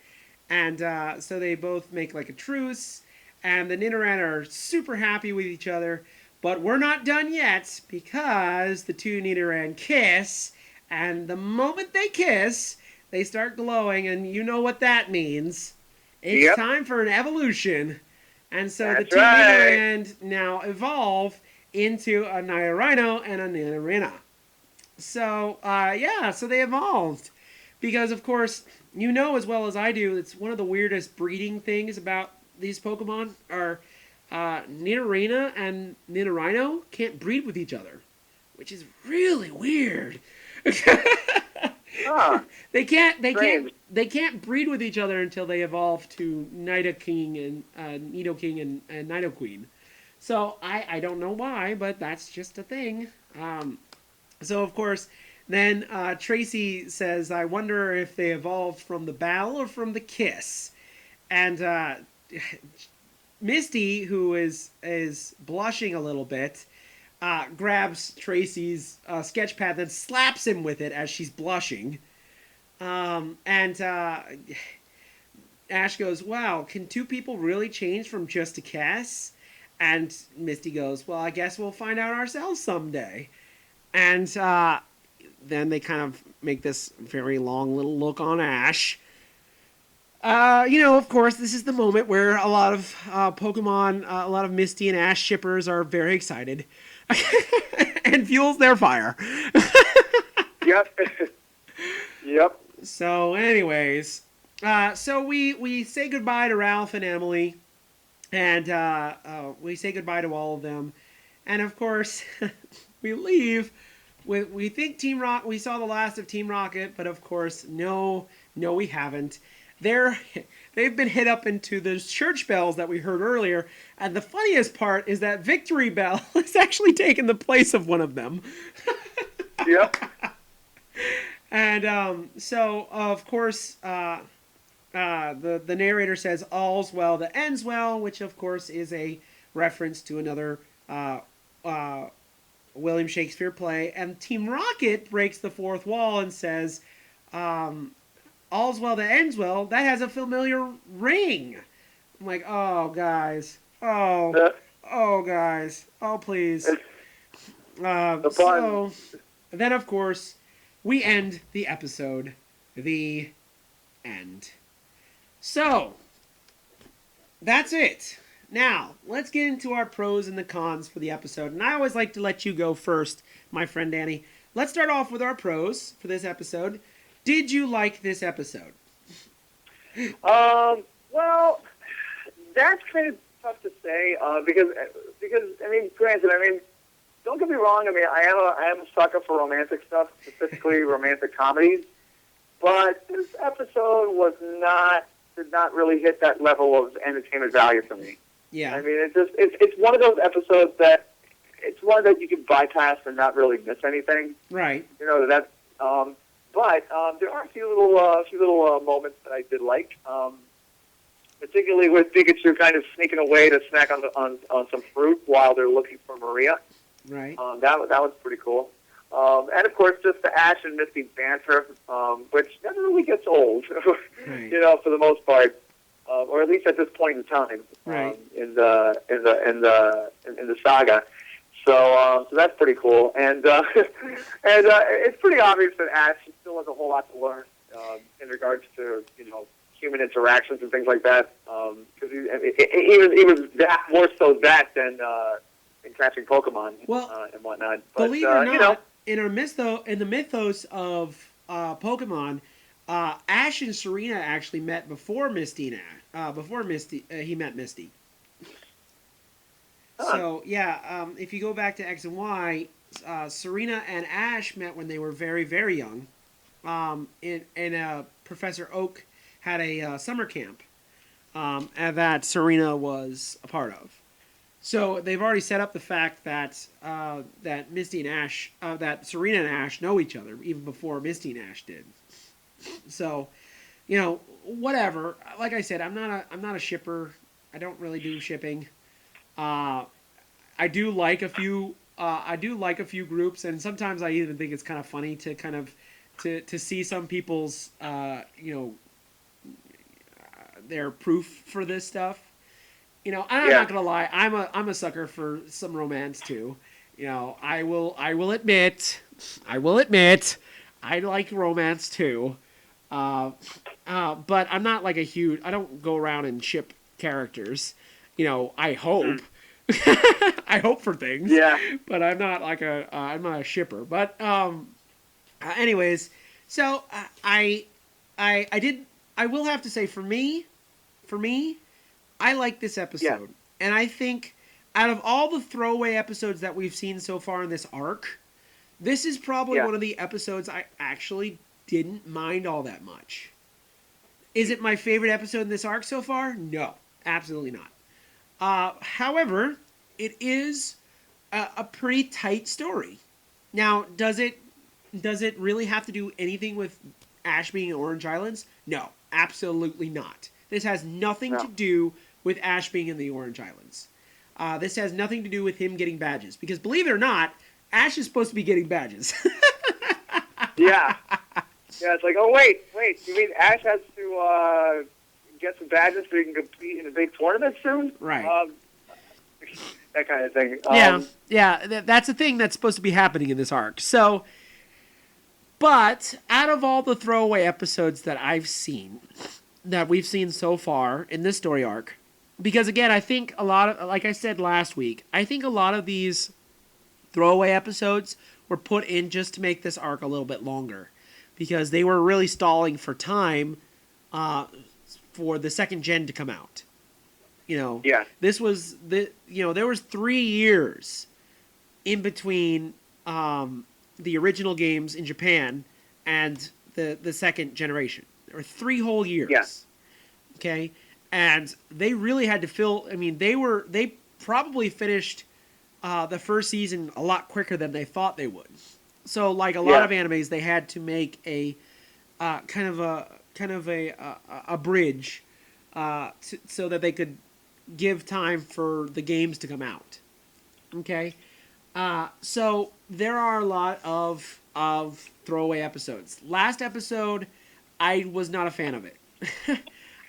And so they both make like a truce, and the Nidoran are super happy with each other. But we're not done yet, because the two Nidoran kiss, and the moment they kiss, they start glowing, and you know what that means. It's time for an evolution. And so the two Nidoran now evolve into a Nidorino and a Nidorina. So, so they evolved. Because, of course, you know as well as I do, it's one of the weirdest breeding things about these Pokemon are Nidorina and Nidorino can't breed with each other, which is really weird. They can't breed with each other until they evolve to Nidoking and Nidoking and Nidoqueen. So I don't know why, but that's just a thing. So of course, then Tracy says, "I wonder if they evolved from the battle or from the kiss." And Misty, who is blushing a little bit, grabs Tracy's sketch pad and slaps him with it as she's blushing. And Ash goes, "Wow, can two people really change from just a kiss?" And Misty goes, "Well, I guess we'll find out ourselves someday." And then they kind of make this very long little look on Ash. Of course, this is the moment where a lot of Pokemon, a lot of Misty and Ash shippers are very excited. And fuels their fire. Yep. So, anyways, so we say goodbye to Ralph and Emily, and we say goodbye to all of them, and of course, we leave. We think we saw the last of Team Rocket, but of course, no, we haven't. They've been hit up into the church bells that we heard earlier, and the funniest part is that Victory Bell has actually taken the place of one of them. Yep. And so, of course, the narrator says, "All's well that ends well," which, of course, is a reference to another William Shakespeare play. And Team Rocket breaks the fourth wall and says, "All's well that ends well," that has a familiar ring. I'm like, oh, guys. Oh, guys. Oh, please. So, then, of course, we end the episode. The end. So, that's it. Now, let's get into our pros and the cons for the episode. And I always like to let you go first, my friend Danny. Let's start off with our pros for this episode. Did you like this episode? Well, that's kind of tough to say because I mean, granted, don't get me wrong. I mean, I am a sucker for romantic stuff, specifically romantic comedies. But this episode did not really hit that level of entertainment value for me. Yeah. I mean, it's one of those episodes that you can bypass and not really miss anything. Right. But there are a few little moments that I did like. particularly with Pikachu kind of sneaking away to snack on some fruit while they're looking for Maria. Right. That was pretty cool. And of course, just the Ash and Misty banter, which never really gets old, Right. for the most part, or at least at this point in time, Right. in the saga. So that's pretty cool, and it's pretty obvious that Ash still has a whole lot to learn in regards to human interactions and things like that. Because he was that more so that than in catching Pokemon and whatnot. But, believe it or not, in the mythos of Pokemon, Ash and Serena actually met before Misty he met Misty. So yeah, if you go back to X and Y, Serena and Ash met when they were very, very young. Professor Oak had a summer camp, and that Serena was a part of. So they've already set up the fact that that Misty and Ash, that Serena and Ash know each other even before Misty and Ash did. So, whatever. Like I said, I'm not a shipper. I don't really do shipping. I do like a few groups, and sometimes I even think it's kind of funny to to see some people's their proof for this stuff. I'm not gonna lie, I'm a sucker for some romance too. I will admit I like romance too. But I'm not like I don't go around and ship characters. I hope. I hope for things. Yeah. But I'm not like I'm not a shipper. But anyways, so I will have to say for me, I like this episode. Yeah. And I think out of all the throwaway episodes that we've seen so far in this arc, this is probably one of the episodes I actually didn't mind all that much. Is it my favorite episode in this arc so far? No, absolutely not. However, it is a pretty tight story. Now, does it really have to do anything with Ash being in Orange Islands? No, absolutely not. This has nothing to do with Ash being in the Orange Islands. This has nothing to do with him getting badges. Because believe it or not, Ash is supposed to be getting badges. Yeah. Yeah, it's like, oh, wait. You mean Ash has to get some badges so he can compete in a big tournament soon? Right. That kind of thing. That's a thing that's supposed to be happening in this arc. So, but out of all the throwaway episodes that we've seen so far in this story arc, because again, I think a lot of, like I said last week, I think a lot of these throwaway episodes were put in just to make this arc a little bit longer, because they were really stalling for time for the second gen to come out. This was there was 3 years in between the original games in Japan and the second generation. There were 3 whole years. Yeah. Okay, and they really had to fill. I mean, they probably finished the first season a lot quicker than they thought they would. So, like a lot of animes, they had to make a kind of a bridge so that they could give time for the games to come out. Okay, so there are a lot of throwaway episodes. Last episode, I was not a fan of it.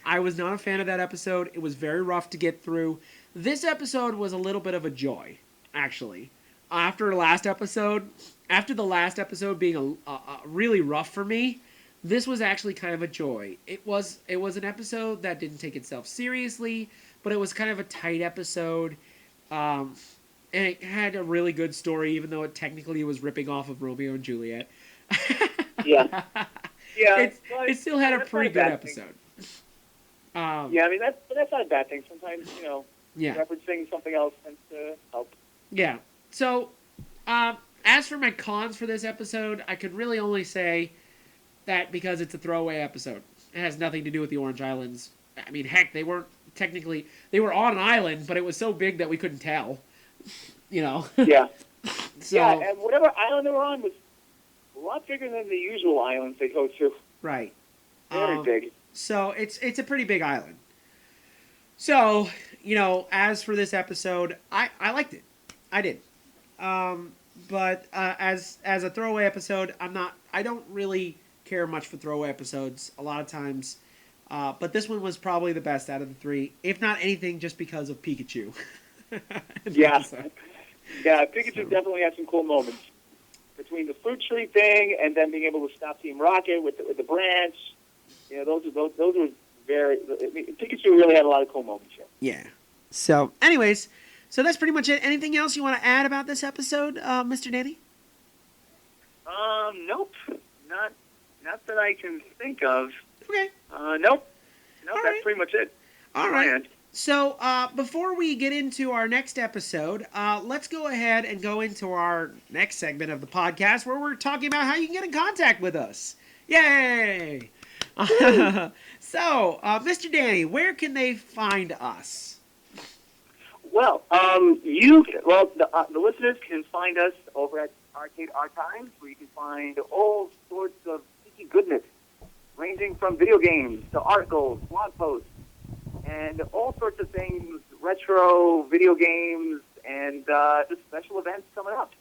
I was not a fan of that episode. It was very rough to get through. This episode was a little bit of a joy, actually. After the last episode being a really rough for me, this was actually kind of a joy. It was an episode that didn't take itself seriously, but it was kind of a tight episode, and it had a really good story, even though it technically was ripping off of Romeo and Juliet. Yeah. Yeah. It still had a pretty good episode. I mean, that's not a bad thing. Sometimes, referencing something else tends to help. Yeah. So, as for my cons for this episode, I could really only say that because it's a throwaway episode. It has nothing to do with the Orange Islands. I mean, heck, they were on an island, but it was so big that we couldn't tell. Yeah. So, yeah, and whatever island they were on was a lot bigger than the usual islands they go to. Right. Very big. So it's a pretty big island. So, as for this episode, I liked it. I did. But as a throwaway episode, I don't really care much for throwaway episodes a lot of times. But this one was probably the best out of the three, if not anything, just because of Pikachu. Yeah. Yeah, Pikachu definitely had some cool moments. Between the fruit tree thing and then being able to stop Team Rocket with the branch, those were very. Pikachu really had a lot of cool moments here. Yeah. So, anyways, that's pretty much it. Anything else you want to add about this episode, Mr. Danny? Nope, not that I can think of. Okay. Nope, All that's right. pretty much it. All right. So, before we get into our next episode, let's go ahead and go into our next segment of the podcast where we're talking about how you can get in contact with us. Yay! So, Mr. Danny, where can they find us? Well, the listeners can find us over at Arcade Archives, where you can find all sorts of geeky goodness, ranging from video games to articles, blog posts, and all sorts of things, retro video games, and just special events coming up.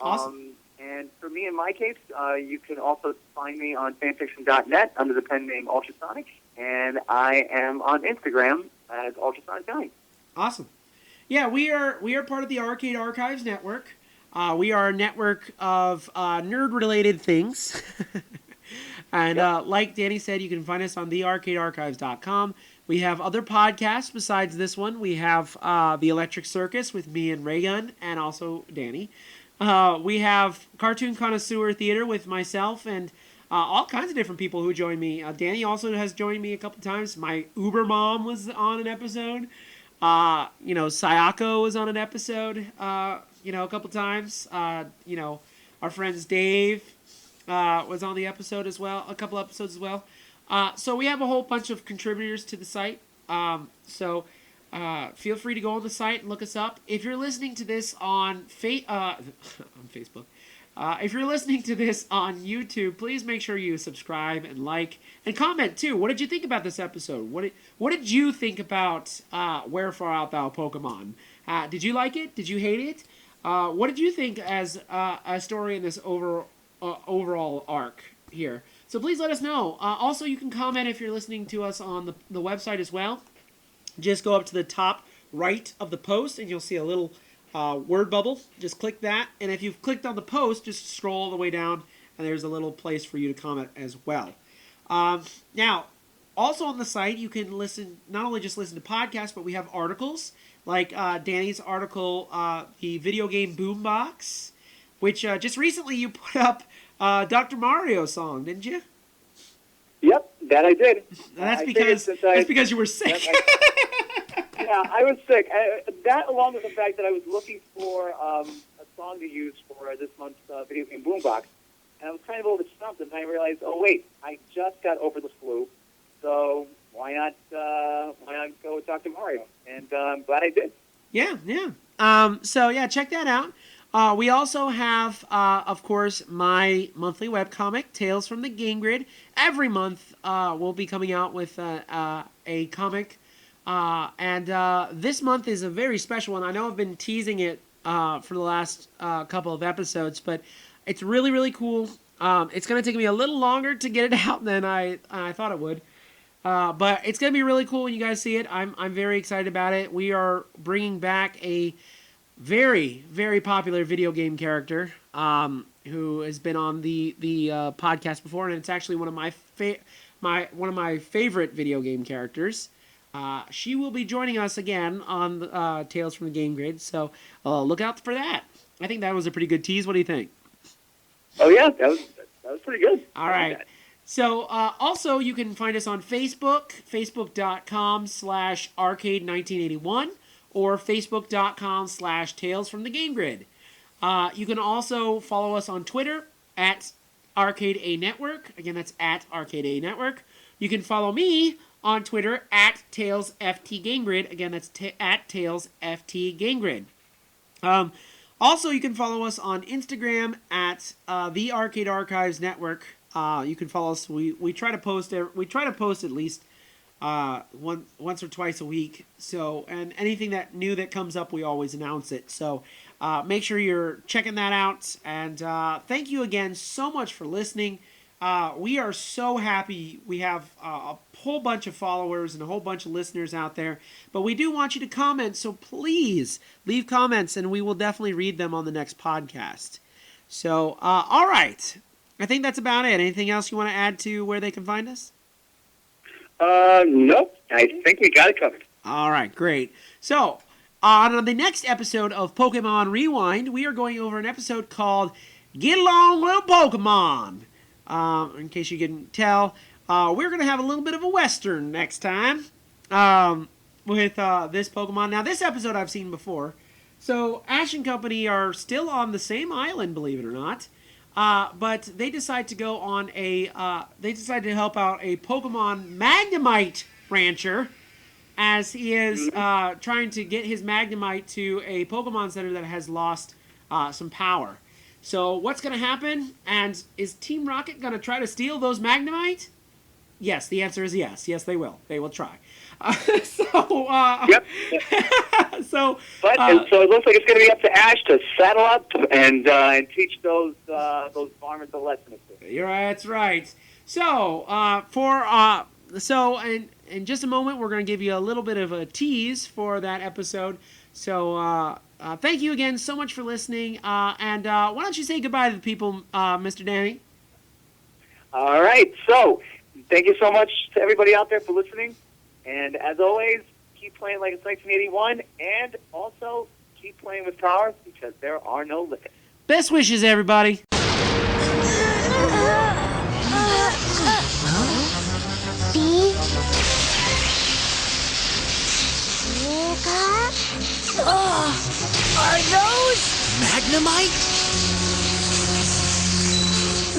Awesome. And for me, in my case, you can also find me on fanfiction.net under the pen name Ultrasonic, and I am on Instagram as Ultrasonic Guy. Awesome. Yeah, we are part of the Arcade Archives network. We are a network of nerd-related things. And like Danny said, you can find us on thearcadearchives.com. We have other podcasts besides this one. We have The Electric Circus with me and Raygun, and also Danny. We have Cartoon Connoisseur Theater with myself and all kinds of different people who join me. Danny also has joined me a couple times. My Uber mom was on an episode. Sayako was on an episode, a couple times. Our friends Dave was on the episode as well, a couple episodes as well. So we have a whole bunch of contributors to the site. So feel free to go on the site and look us up. If you're listening to this on on Facebook, if you're listening to this on YouTube, please make sure you subscribe and like and comment too. What did you think about this episode? What did you think about Wherefore Art Thou Pokemon? Did you like it? Did you hate it? What did you think as a story in this overall arc here? So please let us know. Also, you can comment if you're listening to us on the website as well. Just go up to the top right of the post and you'll see a little word bubble. Just click that, and if you've clicked on the post, just scroll all the way down and there's a little place for you to comment as well. Now, also on the site, you can not only just listen to podcasts, but we have articles like Danny's article, the video game Boombox, which just recently you put up Dr. Mario song, didn't you? Yep, that I did. That's because you were sick. Yeah, I was sick. That, along with the fact that I was looking for a song to use for this month's video game Boombox, and I was kind of overstumped, and I realized, oh wait, I just got over the flu, so why not go with Dr. Mario? And I'm glad I did. Yeah. So yeah, check that out. We also have, of course, my monthly webcomic, Tales from the Game Grid. Every month, we'll be coming out with a comic. And this month is a very special one. I know I've been teasing it for the last couple of episodes, but it's really, really cool. It's going to take me a little longer to get it out than I thought it would. But it's going to be really cool when you guys see it. I'm very excited about it. We are bringing back a very, very popular video game character who has been on the podcast before, and it's actually one of my favorite video game characters. She will be joining us again on Tales from the Game Grid, so look out for that. I think that was a pretty good tease. What do you think? Oh yeah, that was pretty good. All right. So also you can find us on Facebook, facebook.com/arcade1981. or facebook.com/Tales from the Game Grid. You can also follow us on Twitter at Arcade A Network. Again, that's at Arcade A Network. You can follow me on Twitter at TalesFT Game Grid. Again, that's at TalesFT Game Grid. Also, you can follow us on Instagram at the Arcade Archives Network. You can follow us. We try to post at least once or twice a week. So, and anything new that comes up, we always announce it. So make sure you're checking that out. And thank you again so much for listening. We are so happy. We have a whole bunch of followers and a whole bunch of listeners out there. But we do want you to comment, so please leave comments, and we will definitely read them on the next podcast. So, all right. I think that's about it. Anything else you want to add to where they can find us? Nope. I think we got it covered. All right, great. So, on the next episode of Pokemon Rewind, we are going over an episode called Get Along Little Pokemon. In case you couldn't tell, we're going to have a little bit of a Western next time with this Pokemon. Now, this episode I've seen before. So, Ash and Company are still on the same island, believe it or not. But they decide to go on they decide to help out a Pokemon Magnemite rancher as he is trying to get his Magnemite to a Pokemon Center that has lost some power. So what's going to happen? And is Team Rocket going to try to steal those Magnemite? Yes, the answer is yes. Yes, they will. They will try. Yep. So it looks like it's going to be up to Ash to saddle up and teach those farmers a lesson. That's right. So in just a moment, we're going to give you a little bit of a tease for that episode. So thank you again so much for listening. And why don't you say goodbye to the people, Mr. Danny? All right. So thank you so much to everybody out there for listening. And as always, keep playing like it's 1981, and also keep playing with power because there are no limits. Best wishes, everybody. B? Are those Magnemite?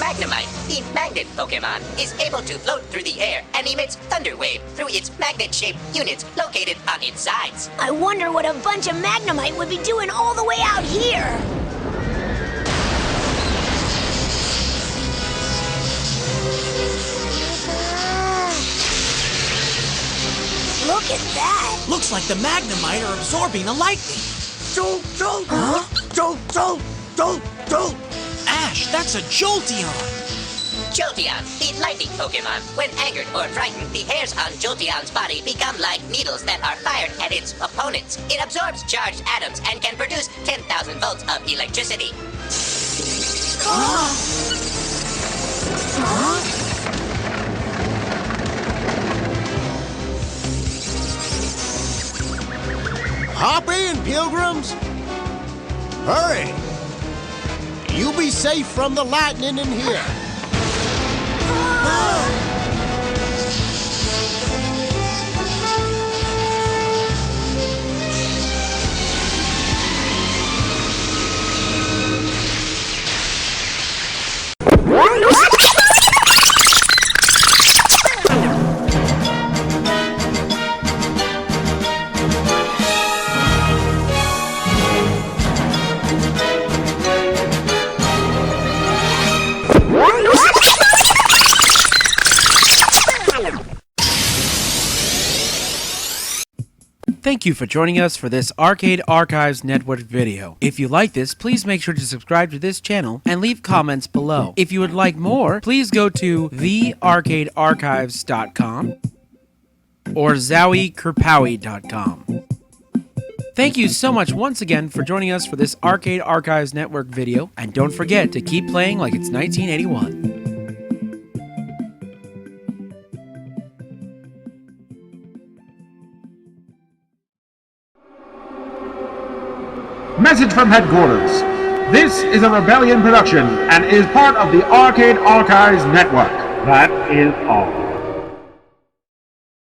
Magnemite, the magnet Pokemon, is able to float through the air and emits thunder wave through its magnet-shaped units located on its sides. I wonder what a bunch of Magnemite would be doing all the way out here. Look at that. Looks like the Magnemite are absorbing the lightning. Jolt. Ash, that's a Jolteon. Jolteon, the lightning Pokemon. When angered or frightened, the hairs on Jolteon's body become like needles that are fired at its opponents. It absorbs charged atoms and can produce 10,000 volts of electricity. Hop in, pilgrims! Hurry! You'll be safe from the lightning in here. Thank you for joining us for this Arcade Archives Network video. If you like this, please make sure to subscribe to this channel and leave comments below. If you would like more, please go to thearcadearchives.com or zowiekerpowie.com. Thank you so much once again for joining us for this Arcade Archives Network video, and don't forget to keep playing like it's 1981. Message from headquarters. This is a Rebellion production and is part of the Arcade Archives Network. That is all.